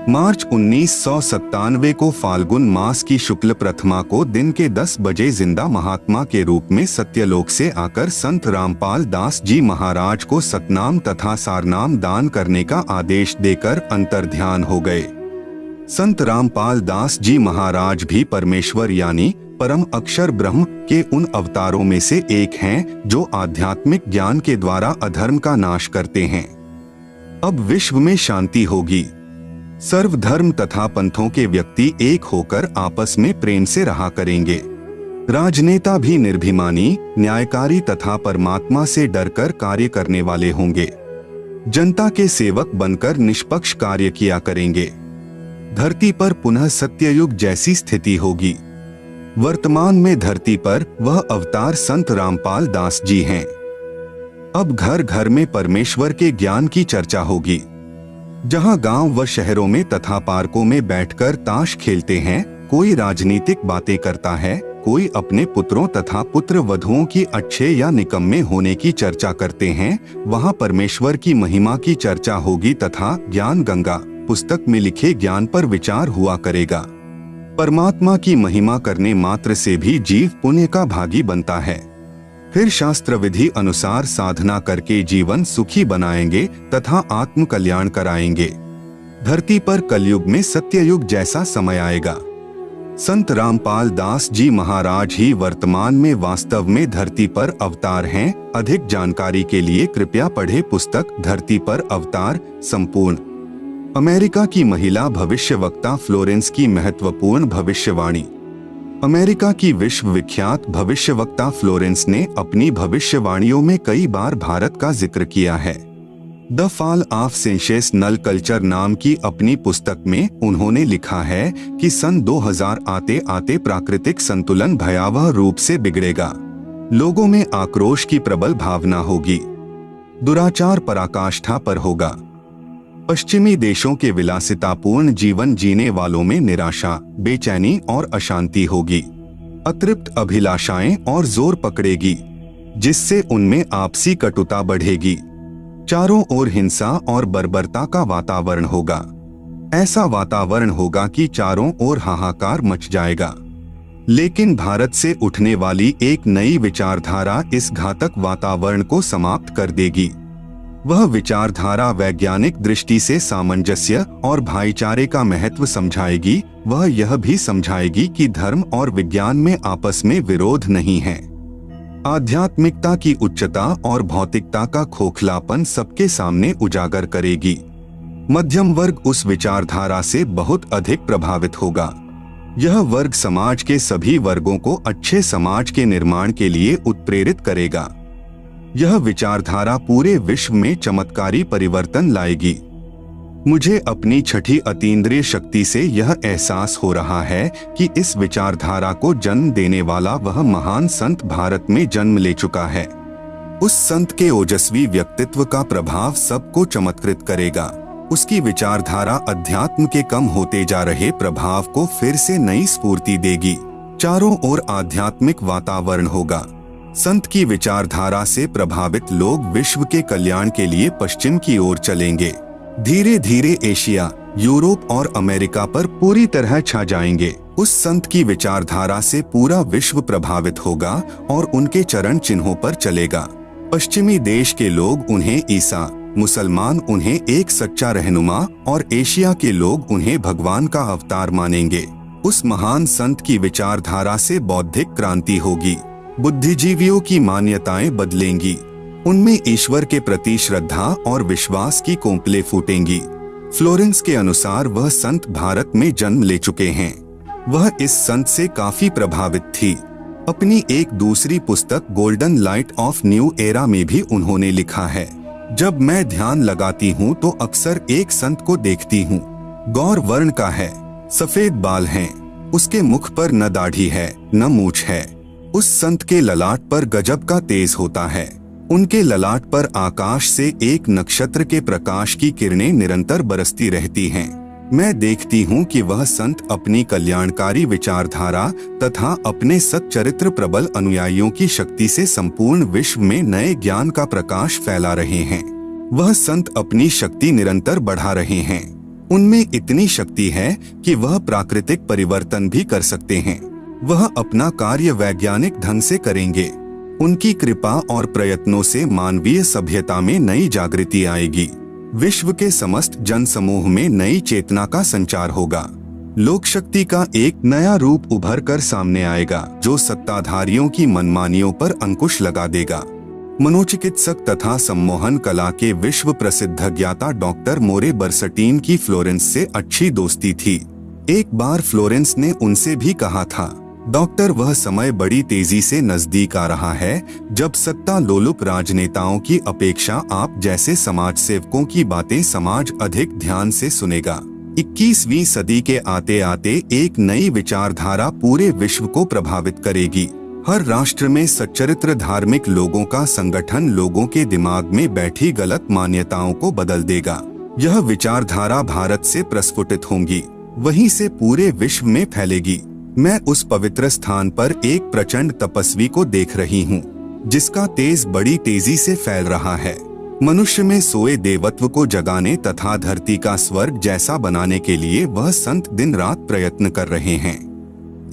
मार्च 1997 को फाल्गुन मास की शुक्ल प्रथमा को दिन के 10 बजे जिंदा महात्मा के रूप में सत्यलोक से आकर संत रामपाल दास जी महाराज को सतनाम तथा सारनाम दान करने का आदेश देकर अंतर्ध्यान हो गए। संत रामपाल दास जी महाराज भी परमेश्वर यानी परम अक्षर ब्रह्म के उन अवतारों में से एक हैं जो आध्यात्मिक ज्ञान के द्वारा अधर्म का नाश करते हैं। अब विश्व में शांति होगी। सर्व धर्म तथा पंथों के व्यक्ति एक होकर आपस में प्रेम से रहा करेंगे। राजनेता भी निर्भिमानी, न्यायकारी तथा परमात्मा से डरकर कार्य करने वाले होंगे। जनता के सेवक बनकर निष्पक्ष कार्य किया करेंगे। धरती पर पुनः सत्ययुग जैसी स्थिति होगी। वर्तमान में धरती पर वह अवतार संत रामपाल दास जी हैं। अब घर घर में परमेश्वर के ज्ञान की चर्चा होगी। जहां गांव व शहरों में तथा पार्कों में बैठकर ताश खेलते हैं, कोई राजनीतिक बातें करता है, कोई अपने पुत्रों तथा पुत्र वधुओं की अच्छे या निकम्मे होने की चर्चा करते हैं, वहां परमेश्वर की महिमा की चर्चा होगी तथा ज्ञान गंगा पुस्तक में लिखे ज्ञान पर विचार हुआ करेगा। परमात्मा की महिमा करने मात्र से भी जीव पुण्य का भागी बनता है। फिर शास्त्र विधि अनुसार साधना करके जीवन सुखी बनाएंगे तथा आत्म कल्याण कराएंगे। धरती पर कलयुग में सत्ययुग जैसा समय आएगा। संत रामपाल दास जी महाराज ही वर्तमान में वास्तव में धरती पर अवतार हैं। अधिक जानकारी के लिए कृपया पढ़े पुस्तक धरती पर अवतार संपूर्ण। अमेरिका की महिला भविष्यवक्ता फ्लोरेंस की महत्वपूर्ण भविष्यवाणी। अमेरिका की विश्वविख्यात भविष्यवक्ता फ्लोरेंस ने अपनी भविष्यवाणियों में कई बार भारत का जिक्र किया है। The fall of sensational culture नाम की अपनी पुस्तक में उन्होंने लिखा है कि सन 2000 आते आते प्राकृतिक संतुलन भयावह रूप से बिगड़ेगा। लोगों में आक्रोश की प्रबल भावना होगी। दुराचार पराकाष्ठा पर होगा। पश्चिमी देशों के विलासितापूर्ण जीवन जीने वालों में निराशा, बेचैनी और अशांति होगी। अतृप्त अभिलाषाएं और जोर पकड़ेगी, जिससे उनमें आपसी कटुता बढ़ेगी। चारों ओर हिंसा और बर्बरता का वातावरण होगा। ऐसा वातावरण होगा कि चारों ओर हाहाकार मच जाएगा। लेकिन भारत से उठने वाली एक नई विचारधारा इस घातक वातावरण को समाप्त कर देगी। वह विचारधारा वैज्ञानिक दृष्टि से सामंजस्य और भाईचारे का महत्व समझाएगी। वह यह भी समझाएगी कि धर्म और विज्ञान में आपस में विरोध नहीं है। आध्यात्मिकता की उच्चता और भौतिकता का खोखलापन सबके सामने उजागर करेगी। मध्यम वर्ग उस विचारधारा से बहुत अधिक प्रभावित होगा। यह वर्ग समाज के सभी वर्गों को अच्छे समाज के निर्माण के लिए उत्प्रेरित करेगा। यह विचारधारा पूरे विश्व में चमत्कारी परिवर्तन लाएगी। मुझे अपनी छठी अतीन्द्रिय शक्ति से यह एहसास हो रहा है कि इस विचारधारा को जन्म देने वाला वह महान संत भारत में जन्म ले चुका है। उस संत के ओजस्वी व्यक्तित्व का प्रभाव सबको चमत्कृत करेगा। उसकी विचारधारा अध्यात्म के कम होते जा रहे प्रभाव को फिर से नई स्फूर्ति देगी। चारों ओर आध्यात्मिक वातावरण होगा। संत की विचारधारा से प्रभावित लोग विश्व के कल्याण के लिए पश्चिम की ओर चलेंगे। धीरे धीरे एशिया, यूरोप और अमेरिका पर पूरी तरह छा जाएंगे। उस संत की विचारधारा से पूरा विश्व प्रभावित होगा और उनके चरण चिन्हों पर चलेगा। पश्चिमी देश के लोग उन्हें ईसा, मुसलमान उन्हें एक सच्चा रहनुमा और एशिया के लोग उन्हें भगवान का अवतार मानेंगे। उस महान संत की विचारधारा से बौद्धिक क्रांति होगी। बुद्धिजीवियों की मान्यताएं बदलेंगी। उनमें ईश्वर के प्रति श्रद्धा और विश्वास की कोंपलें फूटेंगी। फ्लोरेंस के अनुसार वह संत भारत में जन्म ले चुके हैं। वह इस संत से काफी प्रभावित थी। अपनी एक दूसरी पुस्तक golden light of new era में भी उन्होंने लिखा है, जब मैं ध्यान लगाती हूँ तो अक्सर एक संत को देखती हूँ। गौर वर्ण का है, सफेद बाल हैं, उसके मुख पर न दाढ़ी है न मूछ है। उस संत के ललाट पर गजब का तेज होता है। उनके ललाट पर आकाश से एक नक्षत्र के प्रकाश की किरणें निरंतर बरसती रहती हैं। मैं देखती हूँ कि वह संत अपनी कल्याणकारी विचारधारा तथा अपने सच्चरित्र प्रबल अनुयायियों की शक्ति से संपूर्ण विश्व में नए ज्ञान का प्रकाश फैला रहे हैं। वह संत अपनी शक्ति निरंतर बढ़ा रहे हैं। उनमें इतनी शक्ति है कि वह प्राकृतिक परिवर्तन भी कर सकते हैं। वह अपना कार्य वैज्ञानिक ढंग से करेंगे। उनकी कृपा और प्रयत्नों से मानवीय सभ्यता में नई जागृति आएगी। विश्व के समस्त जन समूह में नई चेतना का संचार होगा। लोक शक्ति का एक नया रूप उभर कर सामने आएगा, जो सत्ताधारियों की मनमानियों पर अंकुश लगा देगा। मनोचिकित्सक तथा सम्मोहन कला के विश्व प्रसिद्ध ज्ञाता डॉक्टर मोरे बर्सटीन की फ्लोरेंस से अच्छी दोस्ती थी। एक बार फ्लोरेंस ने उनसे भी कहा था, डॉक्टर, वह समय बड़ी तेजी से नजदीक आ रहा है जब सत्ता लोलुप राजनेताओं की अपेक्षा आप जैसे समाज सेवकों की बातें समाज अधिक ध्यान से सुनेगा। 21वीं सदी के आते आते एक नई विचारधारा पूरे विश्व को प्रभावित करेगी। हर राष्ट्र में सच्चरित्र धार्मिक लोगों का संगठन लोगों के दिमाग में बैठी गलत मान्यताओं को बदल देगा। यह विचारधारा भारत से प्रस्फुटित होंगी, वहीं से पूरे विश्व में फैलेगी। मैं उस पवित्र स्थान पर एक प्रचंड तपस्वी को देख रही हूँ, जिसका तेज बड़ी तेजी से फैल रहा है। मनुष्य में सोए देवत्व को जगाने तथा धरती का स्वर्ग जैसा बनाने के लिए वह संत दिन रात प्रयत्न कर रहे हैं।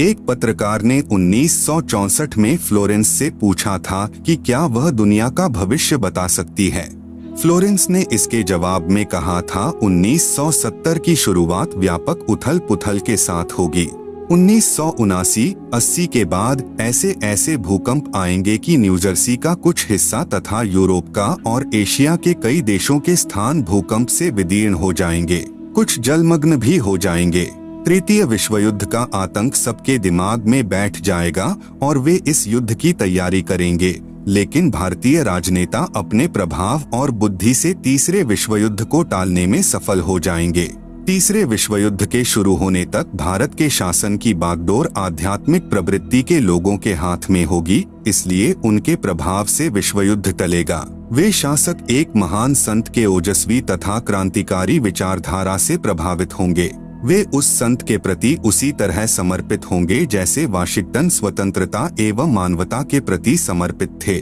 एक पत्रकार ने 1964 में फ्लोरेंस से पूछा था कि क्या वह दुनिया का भविष्य बता सकती है। फ्लोरेंस ने इसके जवाब में कहा था, 1970 की शुरुआत व्यापक उथल पुथल के साथ होगी। 1979-80 के बाद ऐसे ऐसे भूकंप आएंगे कि न्यूजर्सी का कुछ हिस्सा तथा यूरोप का और एशिया के कई देशों के स्थान भूकंप से विदीर्ण हो जाएंगे। कुछ जलमग्न भी हो जाएंगे। तृतीय विश्व युद्ध का आतंक सबके दिमाग में बैठ जाएगा और वे इस युद्ध की तैयारी करेंगे, लेकिन भारतीय राजनेता अपने प्रभाव और बुद्धि से तीसरे विश्व युद्ध को टालने में सफल हो जाएंगे। तीसरे विश्व युद्ध के शुरू होने तक भारत के शासन की बागडोर आध्यात्मिक प्रवृत्ति के लोगों के हाथ में होगी, इसलिए उनके प्रभाव से विश्व युद्ध टलेगा। वे शासक एक महान संत के ओजस्वी तथा क्रांतिकारी विचारधारा से प्रभावित होंगे। वे उस संत के प्रति उसी तरह समर्पित होंगे जैसे वाशिंगटन स्वतंत्रता एवं मानवता के प्रति समर्पित थे।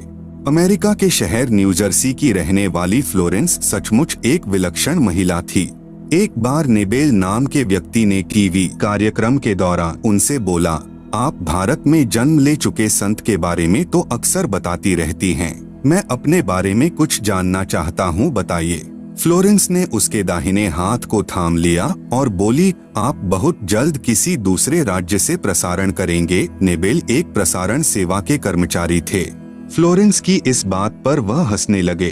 अमेरिका के शहर न्यूजर्सी की रहने वाली फ्लोरेंस सचमुच एक विलक्षण महिला थी। एक बार नेबेल नाम के व्यक्ति ने टीवी कार्यक्रम के दौरान उनसे बोला, आप भारत में जन्म ले चुके संत के बारे में तो अक्सर बताती रहती हैं, मैं अपने बारे में कुछ जानना चाहता हूँ, बताइए। फ्लोरेंस ने उसके दाहिने हाथ को थाम लिया और बोली, आप बहुत जल्द किसी दूसरे राज्य से प्रसारण करेंगे। नेबेल एक प्रसारण सेवा के कर्मचारी थे। फ्लोरेंस की इस बात पर वह हंसने लगे।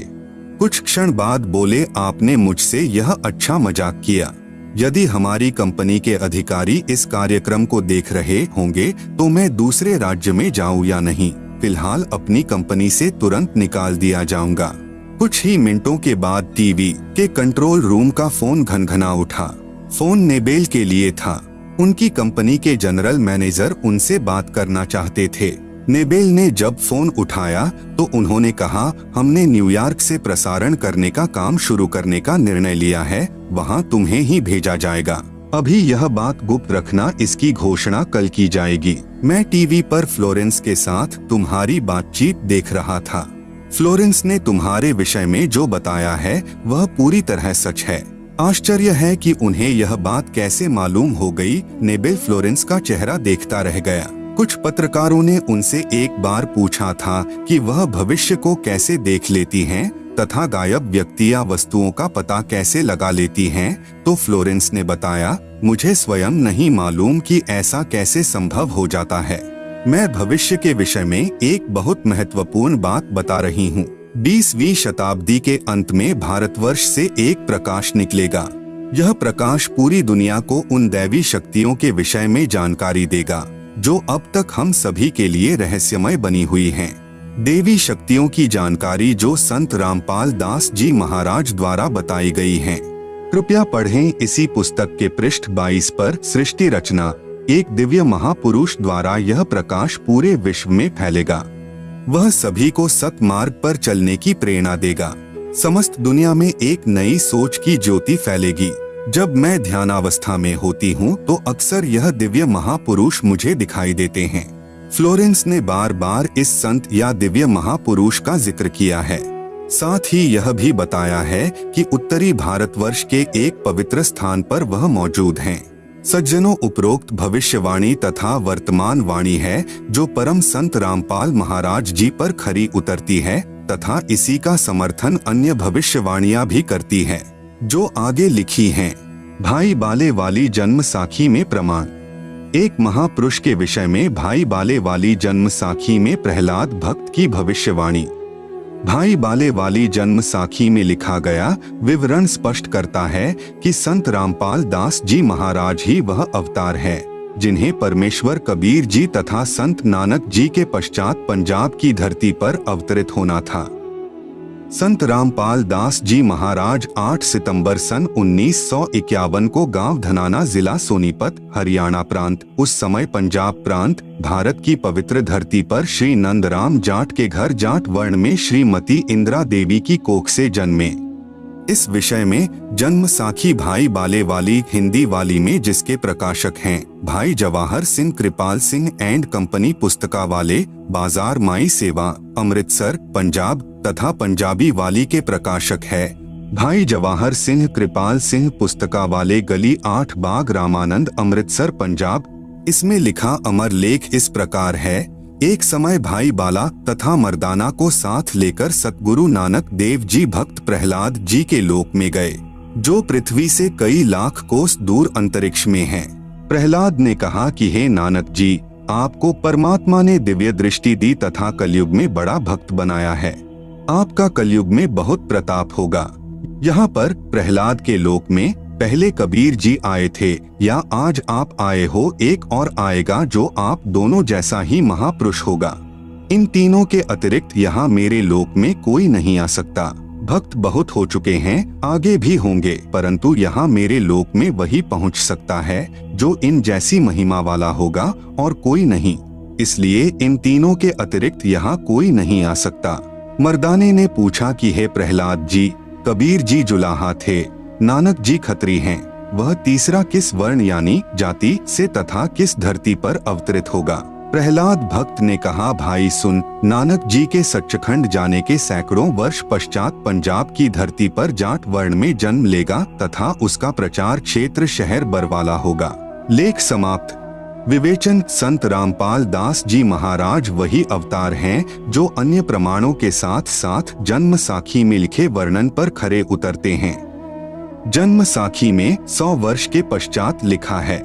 कुछ क्षण बाद बोले, आपने मुझसे यह अच्छा मजाक किया। यदि हमारी कंपनी के अधिकारी इस कार्यक्रम को देख रहे होंगे तो मैं दूसरे राज्य में जाऊं या नहीं, फिलहाल अपनी कंपनी से तुरंत निकाल दिया जाऊंगा। कुछ ही मिनटों के बाद टीवी के कंट्रोल रूम का फोन घनघना उठा। फोन नेबेल के लिए था। उनकी कंपनी के जनरल मैनेजर उनसे बात करना चाहते थे। नेबेल ने जब फोन उठाया तो उन्होंने कहा, हमने न्यूयॉर्क से प्रसारण करने का काम शुरू करने का निर्णय लिया है, वहां तुम्हें ही भेजा जाएगा। अभी यह बात गुप्त रखना, इसकी घोषणा कल की जाएगी। मैं टीवी पर फ्लोरेंस के साथ तुम्हारी बातचीत देख रहा था। फ्लोरेंस ने तुम्हारे विषय में जो बताया है वह पूरी तरह सच है। आश्चर्य है कि उन्हें यह बात कैसे मालूम हो गई। नेबेल फ्लोरेंस का चेहरा देखता रह गया। कुछ पत्रकारों ने उनसे एक बार पूछा था कि वह भविष्य को कैसे देख लेती हैं तथा गायब व्यक्ति या वस्तुओं का पता कैसे लगा लेती हैं, तो फ्लोरेंस ने बताया, मुझे स्वयं नहीं मालूम कि ऐसा कैसे संभव हो जाता है। मैं भविष्य के विषय में एक बहुत महत्वपूर्ण बात बता रही हूँ। 20वीं शताब्दी के अंत में भारतवर्ष से एक प्रकाश निकलेगा। यह प्रकाश पूरी दुनिया को उन दैवी शक्तियों के विषय में जानकारी देगा जो अब तक हम सभी के लिए रहस्यमय बनी हुई हैं। देवी शक्तियों की जानकारी जो संत रामपाल दास जी महाराज द्वारा बताई गई हैं। कृपया पढ़ें इसी पुस्तक के पृष्ठ 22 पर। सृष्टि रचना, एक दिव्य महापुरुष द्वारा यह प्रकाश पूरे विश्व में फैलेगा। वह सभी को सतमार्ग पर चलने की प्रेरणा देगा। समस्त दुनिया में एक नई सोच की ज्योति फैलेगी। जब मैं ध्यानावस्था में होती हूँ तो अक्सर यह दिव्य महापुरुष मुझे दिखाई देते हैं। फ्लोरेंस ने बार बार इस संत या दिव्य महापुरुष का जिक्र किया है। साथ ही यह भी बताया है कि उत्तरी भारतवर्ष के एक पवित्र स्थान पर वह मौजूद हैं। सज्जनों, उपरोक्त भविष्यवाणी तथा वर्तमान वाणी है जो परम संत रामपाल महाराज जी पर खरी उतरती है तथा इसी का समर्थन अन्य भविष्यवाणियां भी करती है जो आगे लिखी हैं। भाई बाले वाली जन्म साखी में प्रमाण। एक महापुरुष के विषय में भाई बाले वाली जन्म साखी में प्रहलाद भक्त की भविष्यवाणी। भाई बाले वाली जन्म साखी में लिखा गया विवरण स्पष्ट करता है कि संत रामपाल दास जी महाराज ही वह अवतार है जिन्हें परमेश्वर कबीर जी तथा संत नानक जी के पश्चात पंजाब की धरती पर अवतरित होना था। संत रामपाल दास जी महाराज 8 सितंबर सन 1951 को गांव धनाना, जिला सोनीपत, हरियाणा प्रांत, उस समय पंजाब प्रांत, भारत की पवित्र धरती पर श्री नंदराम जाट के घर जाट वर्ण में श्रीमती इंदिरा देवी की कोख से जन्मे। इस विषय में जन्म साखी भाई बाले वाली हिंदी वाली में जिसके प्रकाशक हैं भाई जवाहर सिंह कृपाल सिंह एंड कंपनी पुस्तकावाले, बाजार माई सेवा, अमृतसर, पंजाब तथा पंजाबी वाली के प्रकाशक है भाई जवाहर सिंह कृपाल सिंह पुस्तकावाले, गली 8 बाग रामानंद, अमृतसर, पंजाब। इसमें लिखा अमर लेख इस प्रकार है। एक समय भाई बाला तथा मर्दाना को साथ लेकर सतगुरु नानक देव जी भक्त प्रहलाद जी के लोक में गए जो पृथ्वी से कई लाख कोस दूर अंतरिक्ष में है। प्रहलाद ने कहा कि हे नानक जी, आपको परमात्मा ने दिव्य दृष्टि दी तथा कलयुग में बड़ा भक्त बनाया है। आपका कलयुग में बहुत प्रताप होगा। यहाँ पर प्रहलाद के लोक में पहले कबीर जी आए थे या आज आप आए हो, एक और आएगा जो आप दोनों जैसा ही महापुरुष होगा। इन तीनों के अतिरिक्त यहाँ मेरे लोक में कोई नहीं आ सकता। भक्त बहुत हो चुके हैं, आगे भी होंगे, परंतु यहाँ मेरे लोक में वही पहुँच सकता है जो इन जैसी महिमा वाला होगा और कोई नहीं। इसलिए इन तीनों के अतिरिक्त यहाँ कोई नहीं आ सकता। मर्दाने ने पूछा कि हे प्रहलाद जी, कबीर जी जुलाहा थे, नानक जी खत्री हैं, वह तीसरा किस वर्ण यानी जाति से तथा किस धरती पर अवतरित होगा? प्रहलाद भक्त ने कहा, भाई सुन, नानक जी के सच्चखंड जाने के सैकड़ों वर्ष पश्चात पंजाब की धरती पर जाट वर्ण में जन्म लेगा तथा उसका प्रचार क्षेत्र शहर बरवाला होगा। लेख समाप्त। विवेचन, संत रामपाल दास जी महाराज वही अवतार हैं जो अन्य प्रमाणों के साथ साथ जन्म साखी में लिखे वर्णन पर खरे उतरते हैं। जन्म साखी में 100 वर्ष के पश्चात लिखा है।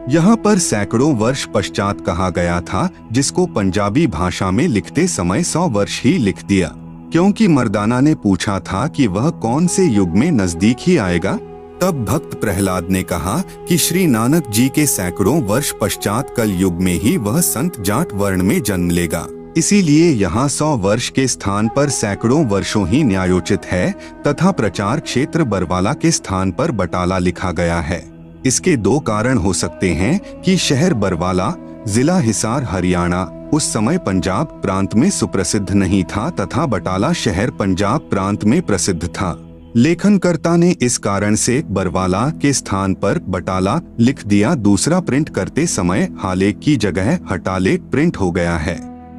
यहाँ पर सैकड़ों वर्ष पश्चात कहा गया था, जिसको पंजाबी भाषा में लिखते समय 100 वर्ष ही लिख दिया, क्योंकि मर्दाना ने पूछा था कि वह कौन से युग में नजदीक ही आएगा। तब भक्त प्रहलाद ने कहा कि श्री नानक जी के सैकड़ों वर्ष पश्चात कल युग में ही वह संत जाट वर्ण में जन्म लेगा। इसीलिए यहाँ 100 वर्ष के स्थान पर सैकड़ों वर्षों ही न्यायोचित है तथा प्रचार क्षेत्र बरवाला के स्थान पर बटाला लिखा गया है। इसके दो कारण हो सकते हैं कि शहर बरवाला, जिला हिसार, हरियाणा उस समय पंजाब प्रांत में सुप्रसिद्ध नहीं था तथा बटाला शहर पंजाब प्रांत में प्रसिद्ध था। लेखनकर्ता ने इस कारण से बरवाला के स्थान पर बटाला लिख दिया। दूसरा, प्रिंट करते समय हालेक की जगह हटालेक प्रिंट हो गया है।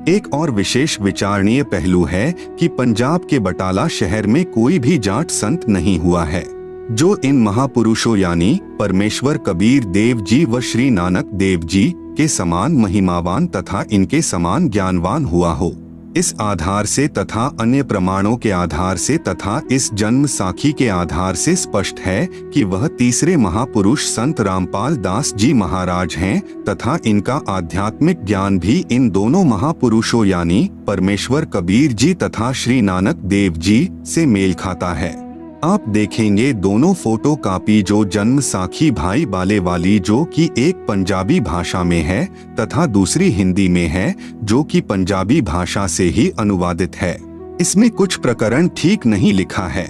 एक और विशेष विचारणीय पहलू है कि पंजाब के बटाला शहर में कोई भी जाट संत नहीं हुआ है। जो इन महापुरुषों यानी परमेश्वर कबीर देव जी व श्री नानक देव जी के समान महिमावान तथा इनके समान ज्ञानवान हुआ हो। इस आधार से तथा अन्य प्रमाणों के आधार से तथा इस जन्म साखी के आधार से स्पष्ट है कि वह तीसरे महापुरुष संत रामपाल दास जी महाराज हैं तथा इनका आध्यात्मिक ज्ञान भी इन दोनों महापुरुषों यानी परमेश्वर कबीर जी तथा श्री नानक देव जी से मेल खाता है। आप देखेंगे दोनों फोटो कापी जो जन्म साखी भाई बाले वाली जो कि एक पंजाबी भाषा में है तथा दूसरी हिंदी में है जो कि पंजाबी भाषा से ही अनुवादित है। इसमें कुछ प्रकरण ठीक नहीं लिखा है।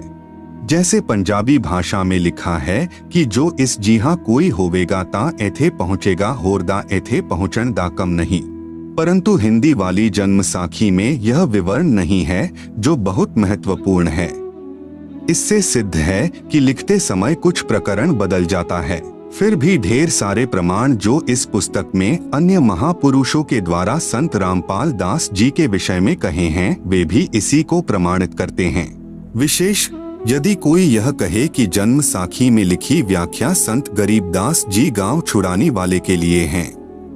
जैसे पंजाबी भाषा में लिखा है कि जो इस जिहा कोई होवेगा ता एथे पहुँचेगा होरदा एथे पहुँचन दा कम नहीं, परंतु हिंदी वाली जन्म साखी में यह विवरण नहीं है जो बहुत महत्वपूर्ण है। इससे सिद्ध है कि लिखते समय कुछ प्रकरण बदल जाता है। फिर भी ढेर सारे प्रमाण जो इस पुस्तक में अन्य महापुरुषों के द्वारा संत रामपाल दास जी के विषय में कहे हैं वे भी इसी को प्रमाणित करते हैं। विशेष यदि कोई यह कहे कि जन्म साखी में लिखी व्याख्या संत गरीबदास जी गांव छुड़ानी वाले के लिए हैं,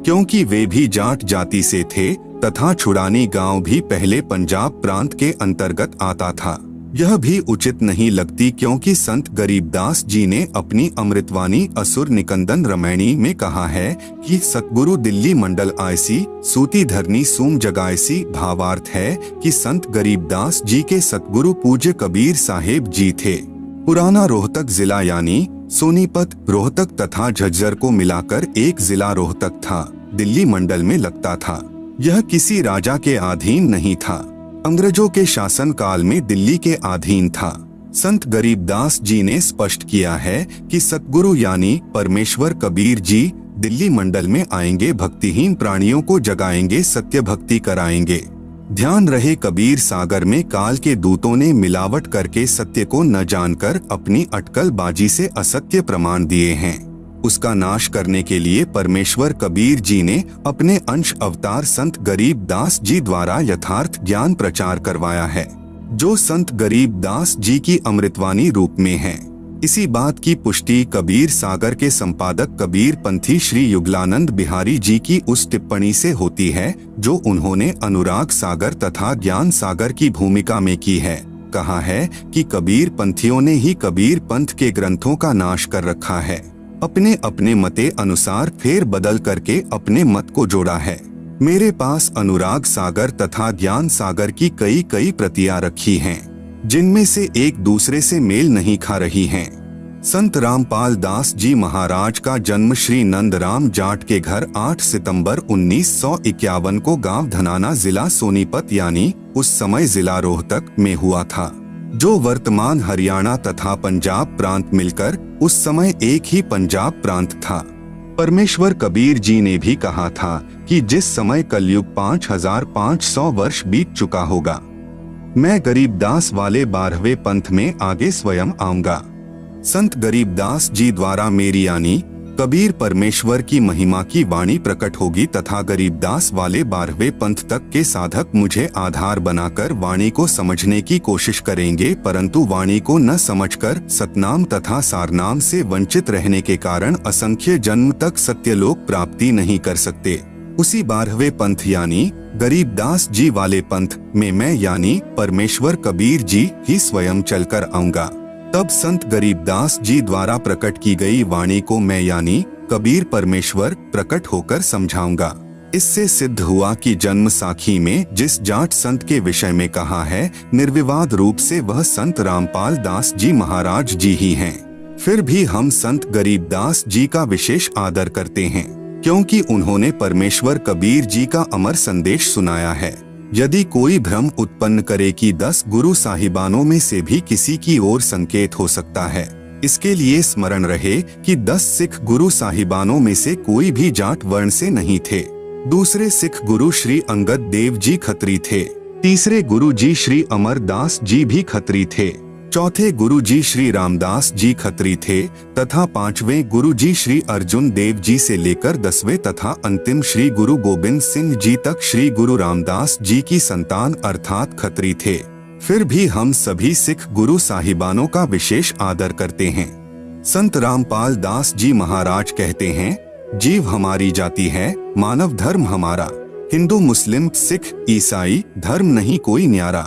क्योंकि वे भी जाट जाति से थे तथा छुड़ानी गांव भी पहले पंजाब प्रांत के अंतर्गत आता था, यह भी उचित नहीं लगती, क्योंकि संत गरीबदास जी ने अपनी अमृतवाणी असुर निकंदन रमैणी में कहा है कि सतगुरु दिल्ली मंडल आयसी सूती धरनी सूम जगायसी। भावार्थ है कि संत गरीबदास जी के सतगुरु पूज्य कबीर साहेब जी थे। पुराना रोहतक जिला यानी सोनीपत, रोहतक तथा झज्जर को मिलाकर एक जिला रोहतक था, दिल्ली मंडल में लगता था। यह किसी राजा के अधीन नहीं था, अंग्रेजों के शासन काल में दिल्ली के अधीन था। संत गरीबदास जी ने स्पष्ट किया है कि सतगुरु यानी परमेश्वर कबीर जी दिल्ली मंडल में आएंगे, भक्तिहीन प्राणियों को जगाएंगे, सत्य भक्ति कराएंगे। ध्यान रहे कबीर सागर में काल के दूतों ने मिलावट करके सत्य को न जानकर अपनी अटकलबाजी से असत्य प्रमाण दिए हैं। उसका नाश करने के लिए परमेश्वर कबीर जी ने अपने अंश अवतार संत गरीबदास जी द्वारा यथार्थ ज्ञान प्रचार करवाया है, जो संत गरीबदास जी की अमृतवाणी रूप में है। इसी बात की पुष्टि कबीर सागर के संपादक कबीर पंथी श्री युगलानंद बिहारी जी की उस टिप्पणी से होती है जो उन्होंने अनुराग सागर तथा ज्ञान सागर की भूमिका में की है। कहा है कि कबीर पंथियों ने ही कबीर पंथ के ग्रंथों का नाश कर रखा है, अपने अपने मते अनुसार फेर बदल करके अपने मत को जोड़ा है। मेरे पास अनुराग सागर तथा ज्ञान सागर की कई प्रतियां रखी हैं, जिनमें से एक दूसरे से मेल नहीं खा रही हैं। संत रामपाल दास जी महाराज का जन्म श्री नंदराम जाट के घर 8 सितंबर 1951 को गांव धनाना जिला सोनीपत यानी उस समय जिला रोहतक में हुआ था, जो वर्तमान हरियाणा तथा पंजाब प्रांत मिलकर उस समय एक ही पंजाब प्रांत था। परमेश्वर कबीर जी ने भी कहा था कि जिस समय कलयुग 5500 वर्ष बीत चुका होगा, मैं गरीबदास वाले 12वें पंथ में आगे स्वयं आऊंगा। संत गरीबदास जी द्वारा मेरी यानी कबीर परमेश्वर की महिमा की वाणी प्रकट होगी तथा गरीबदास वाले 12वें पंथ तक के साधक मुझे आधार बनाकर वाणी को समझने की कोशिश करेंगे, परंतु वाणी को न समझकर सतनाम तथा सारनाम से वंचित रहने के कारण असंख्य जन्म तक सत्यलोक प्राप्ति नहीं कर सकते। उसी 12वें पंथ यानी गरीबदास जी वाले पंथ में मैं यानी परमेश्वर कबीर जी ही स्वयं चलकर आऊंगा। तब संत गरीबदास जी द्वारा प्रकट की गई वाणी को मैं यानी कबीर परमेश्वर प्रकट होकर समझाऊंगा। इससे सिद्ध हुआ कि जन्म साखी में जिस जाट संत के विषय में कहा है, निर्विवाद रूप से वह संत रामपाल दास जी महाराज जी ही हैं। फिर भी हम संत गरीबदास जी का विशेष आदर करते हैं, क्योंकि उन्होंने परमेश्वर कबीर जी का अमर संदेश सुनाया है। यदि कोई भ्रम उत्पन्न करे कि 10 गुरु साहिबानों में से भी किसी की ओर संकेत हो सकता है, इसके लिए स्मरण रहे कि 10 सिख गुरु साहिबानों में से कोई भी जाट वर्ण से नहीं थे। दूसरे सिख गुरु श्री अंगद देव जी खत्री थे, तीसरे गुरु जी श्री अमरदास जी भी खत्री थे, चौथे गुरु जी श्री रामदास जी खत्री थे तथा 5वें गुरु जी श्री अर्जुन देव जी से लेकर 10वें तथा अंतिम श्री गुरु गोविंद सिंह जी तक श्री गुरु रामदास जी की संतान अर्थात खत्री थे। फिर भी हम सभी सिख गुरु साहिबानों का विशेष आदर करते हैं। संत रामपाल दास जी महाराज कहते हैं, जीव हमारी जाति है, मानव धर्म हमारा। हिंदू मुस्लिम सिख ईसाई धर्म नहीं कोई न्यारा।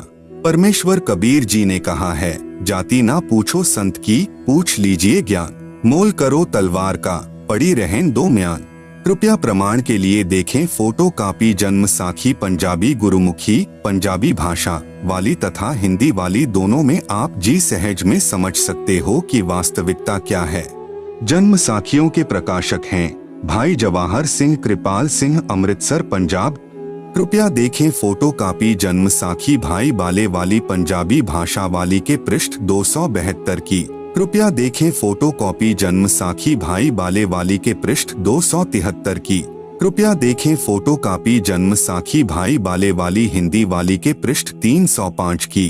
परमेश्वर कबीर जी ने कहा है, जाति ना पूछो संत की, पूछ लीजिए ज्ञान। मोल करो तलवार का, पड़ी रहें दो म्यान। कृपया प्रमाण के लिए देखें फोटो कॉपी जन्म साखी पंजाबी गुरुमुखी पंजाबी भाषा वाली तथा हिंदी वाली दोनों में आप जी सहज में समझ सकते हो कि वास्तविकता क्या है। जन्म साखियों के प्रकाशक हैं भाई जवाहर सिंह कृपाल सिंह, अमृतसर पंजाब। कृपया देखें फोटो कॉपी जन्म साखी भाई बाले वाली पंजाबी भाषा वाली के पृष्ठ 272 की। कृपया देखें फोटो कॉपी जन्म साखी भाई बाले वाली के पृष्ठ 273 की। कृपया देखें फोटो कॉपी जन्म साखी भाई बाले वाली हिंदी वाली के पृष्ठ 305 की।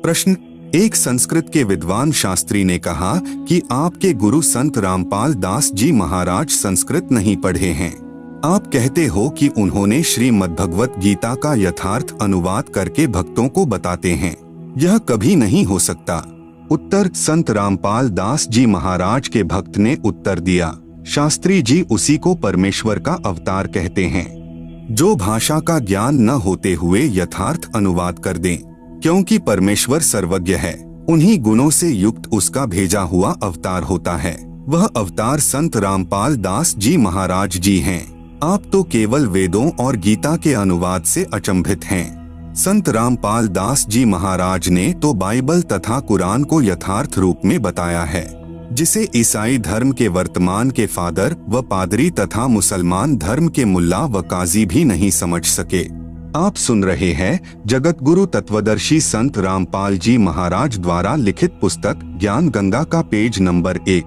प्रश्न 1, संस्कृत के विद्वान शास्त्री ने कहा कि आपके गुरु संत रामपाल दास जी महाराज संस्कृत नहीं पढ़े हैं। आप कहते हो कि उन्होंने श्रीमद्भगवत गीता का यथार्थ अनुवाद करके भक्तों को बताते हैं। यह कभी नहीं हो सकता। उत्तर, संत रामपाल दास जी महाराज के भक्त ने उत्तर दिया, शास्त्री जी उसी को परमेश्वर का अवतार कहते हैं, जो भाषा का ज्ञान न होते हुए यथार्थ अनुवाद कर दें। क्योंकि परमेश्वर सर्वज्ञ है, उन्हीं गुणों से युक्त उसका भेजा हुआ अवतार होता है। वह अवतार संत रामपाल दास जी महाराज जी हैं। आप तो केवल वेदों और गीता के अनुवाद से अचंभित हैं। संत रामपाल दास जी महाराज ने तो बाइबल तथा कुरान को यथार्थ रूप में बताया है, जिसे ईसाई धर्म के वर्तमान के फादर व पादरी तथा मुसलमान धर्म के मुल्ला व काजी भी नहीं समझ सके। आप सुन रहे हैं जगत गुरु तत्वदर्शी संत रामपाल जी महाराज द्वारा लिखित पुस्तक ज्ञान गंगा का पेज नंबर 1,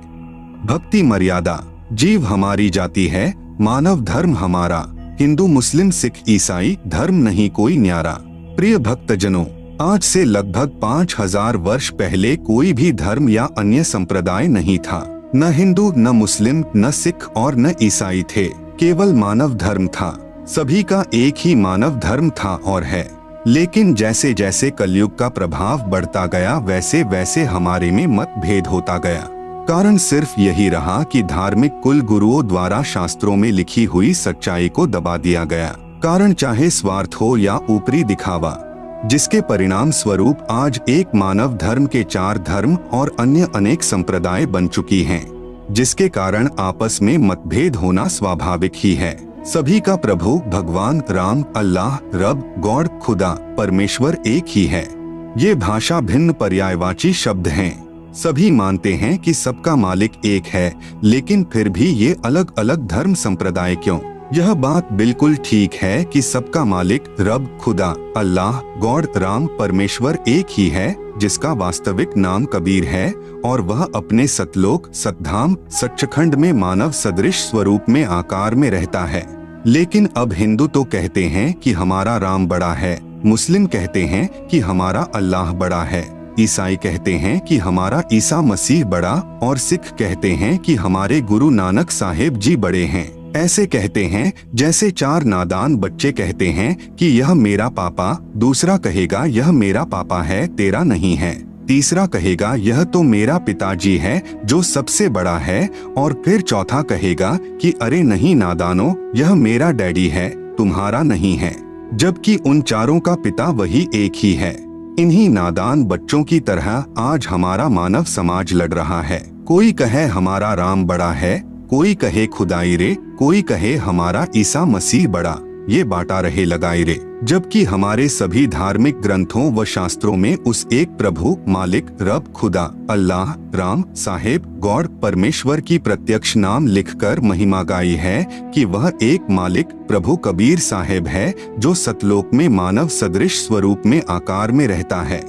भक्ति मर्यादा। जीव हमारी जाति है, मानव धर्म हमारा। हिंदू मुस्लिम सिख ईसाई धर्म नहीं कोई न्यारा। प्रिय भक्तजनों, आज से लगभग 5000 वर्ष पहले कोई भी धर्म या अन्य संप्रदाय नहीं था। न हिंदू, न मुस्लिम, न सिख और न ईसाई थे। केवल मानव धर्म था। सभी का एक ही मानव धर्म था और है। लेकिन जैसे जैसे कलयुग का प्रभाव बढ़ता गया, वैसे वैसे हमारे में मतभेद होता गया। कारण सिर्फ यही रहा कि धार्मिक कुल गुरुओं द्वारा शास्त्रों में लिखी हुई सच्चाई को दबा दिया गया। कारण चाहे स्वार्थ हो या ऊपरी दिखावा, जिसके परिणाम स्वरूप आज एक मानव धर्म के 4 धर्म और अन्य अनेक संप्रदाय बन चुकी हैं, जिसके कारण आपस में मतभेद होना स्वाभाविक ही है। सभी का प्रभु भगवान राम, अल्लाह, रब, गॉड, खुदा, परमेश्वर एक ही है। ये भाषा भिन्न पर्यायवाची शब्द हैं। सभी मानते हैं कि सबका मालिक एक है, लेकिन फिर भी ये अलग अलग धर्म संप्रदाय क्यों? यह बात बिल्कुल ठीक है कि सबका मालिक रब, खुदा, अल्लाह, गॉड, राम, परमेश्वर एक ही है, जिसका वास्तविक नाम कबीर है और वह अपने सतलोक, सतधाम, सच्चखंड में मानव सदृश स्वरूप में आकार में रहता है। लेकिन अब हिंदू तो कहते हैं कि हमारा राम बड़ा है, मुस्लिम कहते हैं कि हमारा अल्लाह बड़ा है, ईसाई कहते हैं कि हमारा ईसा मसीह बड़ा और सिख कहते हैं कि हमारे गुरु नानक साहेब जी बड़े हैं। ऐसे कहते हैं जैसे 4 नादान बच्चे कहते हैं कि यह मेरा पापा, दूसरा कहेगा यह मेरा पापा है, तेरा नहीं है, तीसरा कहेगा यह तो मेरा पिताजी है जो सबसे बड़ा है, और फिर चौथा कहेगा कि अरे नहीं नादानो, यह मेरा डैडी है, तुम्हारा नहीं है, जबकि उन चारों का पिता वही एक ही है। इन्हीं नादान बच्चों की तरह आज हमारा मानव समाज लड़ रहा है। कोई कहे हमारा राम बड़ा है, कोई कहे खुदाई रे, कोई कहे हमारा ईसा मसीह बड़ा। ये बांटा रहे लगाई रे, जबकि हमारे सभी धार्मिक ग्रंथों व शास्त्रों में उस एक प्रभु, मालिक, रब, खुदा, अल्लाह, राम, साहेब, गॉड, परमेश्वर की प्रत्यक्ष नाम लिखकर महिमा गाई है कि वह एक मालिक प्रभु कबीर साहेब है, जो सतलोक में मानव सदृश स्वरूप में आकार में रहता है।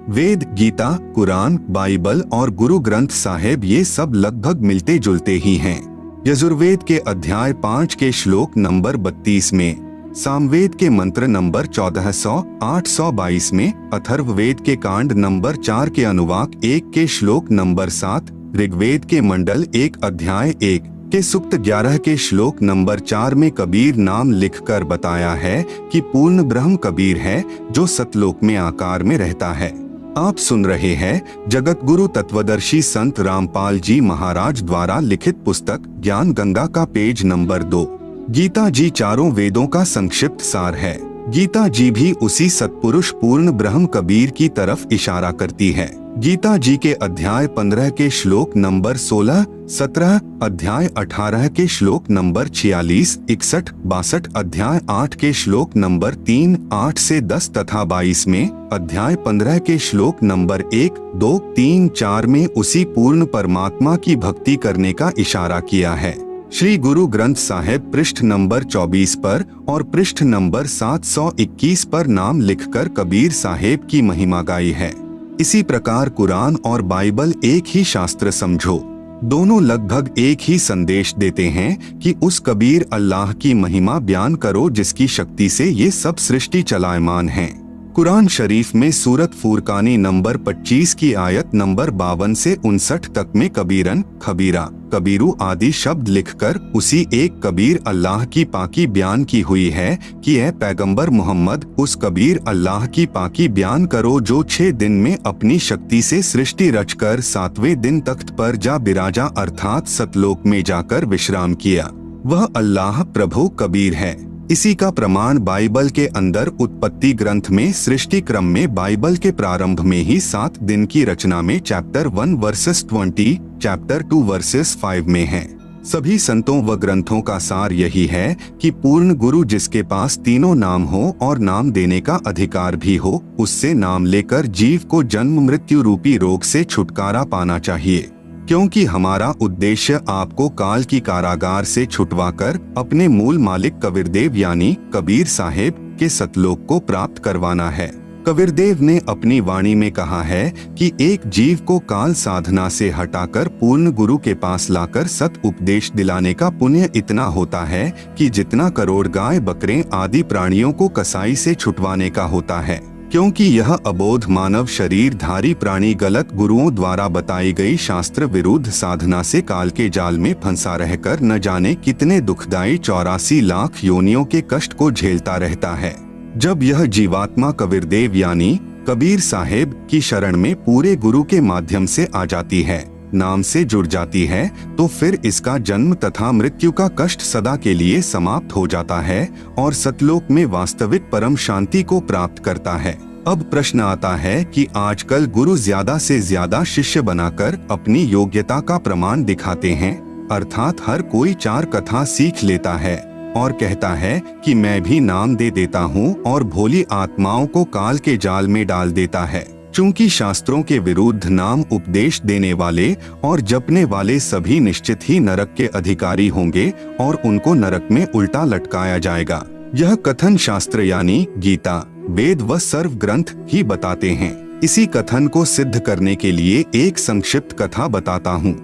वेद, गीता, कुरान, बाइबल और गुरु ग्रंथ साहेब ये सब लगभग मिलते जुलते ही हैं। यजुर्वेद के अध्याय 5 के श्लोक नंबर 32 में, सामवेद के मंत्र नंबर 1400-822 में, अथर्ववेद के कांड नंबर 4 के अनुवाक 1 के श्लोक नंबर 7, ऋग्वेद के मंडल 1 अध्याय 1 के सुक्त 11 के श्लोक नंबर 4 में कबीर नाम लिखकर बताया है कि पूर्ण ब्रह्म कबीर है जो सतलोक में आकार में रहता है। आप सुन रहे हैं जगत गुरु तत्वदर्शी संत रामपाल जी महाराज द्वारा लिखित पुस्तक ज्ञान गंगा का पेज नंबर 2। गीता जी चारों वेदों का संक्षिप्त सार है। गीता जी भी उसी सतपुरुष पूर्ण ब्रह्म कबीर की तरफ इशारा करती है। गीता जी के अध्याय 15 के श्लोक नंबर 16, 17, अध्याय 18 के श्लोक नंबर 46, 61, 62, अध्याय 8 के श्लोक नंबर 3, 8 से 10 तथा 22 में, अध्याय 15 के श्लोक नंबर 1, 2, 3, 4 में उसी पूर्ण परमात्मा की भक्ति करने का इशारा किया है। श्री गुरु ग्रंथ साहिब पृष्ठ नंबर 24 पर और पृष्ठ नंबर 721 पर नाम लिखकर कबीर साहेब की महिमा गाई है। इसी प्रकार कुरान और बाइबल एक ही शास्त्र समझो। दोनों लगभग एक ही संदेश देते हैं कि उस कबीर अल्लाह की महिमा बयान करो जिसकी शक्ति से ये सब सृष्टि चलायमान है। कुरान शरीफ में सूरत फुरकानी नंबर 25 की आयत नंबर 52 से 59 तक में कबीरन, खबीरा, कबीरू आदि शब्द लिखकर उसी एक कबीर अल्लाह की पाकी बयान की हुई है कि ऐ पैगंबर मोहम्मद उस कबीर अल्लाह की पाकी बयान करो जो 6 दिन में अपनी शक्ति से सृष्टि रचकर 7वें दिन तख्त पर जा बिराजा अर्थात सतलोक में जाकर विश्राम किया। वह अल्लाह प्रभु कबीर है। इसी का प्रमाण बाइबल के अंदर उत्पत्ति ग्रंथ में सृष्टि क्रम में बाइबल के प्रारंभ में ही 7 दिन की रचना में चैप्टर 1 वर्सेस 20, चैप्टर 2 वर्सेस 5 में है। सभी संतों व ग्रंथों का सार यही है कि पूर्ण गुरु जिसके पास तीनों नाम हो और नाम देने का अधिकार भी हो, उससे नाम लेकर जीव को जन्म मृत्यु रूपी रोग से छुटकारा पाना चाहिए। क्योंकि हमारा उद्देश्य आपको काल की कारागार से छुटवाकर अपने मूल मालिक कबीरदेव यानी कबीर साहेब के सतलोक को प्राप्त करवाना है। कबीरदेव ने अपनी वाणी में कहा है कि एक जीव को काल साधना से हटाकर पूर्ण गुरु के पास लाकर सत उपदेश दिलाने का पुण्य इतना होता है कि जितना करोड़ गाय बकरे आदि प्राणियों को कसाई से छुटवाने का होता है। क्योंकि यह अबोध मानव शरीरधारी प्राणी गलत गुरुओं द्वारा बताई गई शास्त्र विरुद्ध साधना से काल के जाल में फंसा रहकर न जाने कितने दुखदायी 84 लाख योनियों के कष्ट को झेलता रहता है। जब यह जीवात्मा कबीरदेव यानी कबीर साहेब की शरण में पूरे गुरु के माध्यम से आ जाती है, नाम से जुड़ जाती है, तो फिर इसका जन्म तथा मृत्यु का कष्ट सदा के लिए समाप्त हो जाता है और सतलोक में वास्तविक परम शांति को प्राप्त करता है। अब प्रश्न आता है कि आजकल गुरु ज्यादा से ज्यादा शिष्य बनाकर अपनी योग्यता का प्रमाण दिखाते हैं, अर्थात हर कोई 4 कथा सीख लेता है और कहता है कि मैं भी नाम दे देता हूँ और भोली आत्माओं को काल के जाल में डाल देता है। चूंकि शास्त्रों के विरुद्ध नाम उपदेश देने वाले और जपने वाले सभी निश्चित ही नरक के अधिकारी होंगे और उनको नरक में उल्टा लटकाया जाएगा। यह कथन शास्त्र यानी गीता, वेद व सर्व ग्रंथ ही बताते हैं। इसी कथन को सिद्ध करने के लिए एक संक्षिप्त कथा बताता हूँ।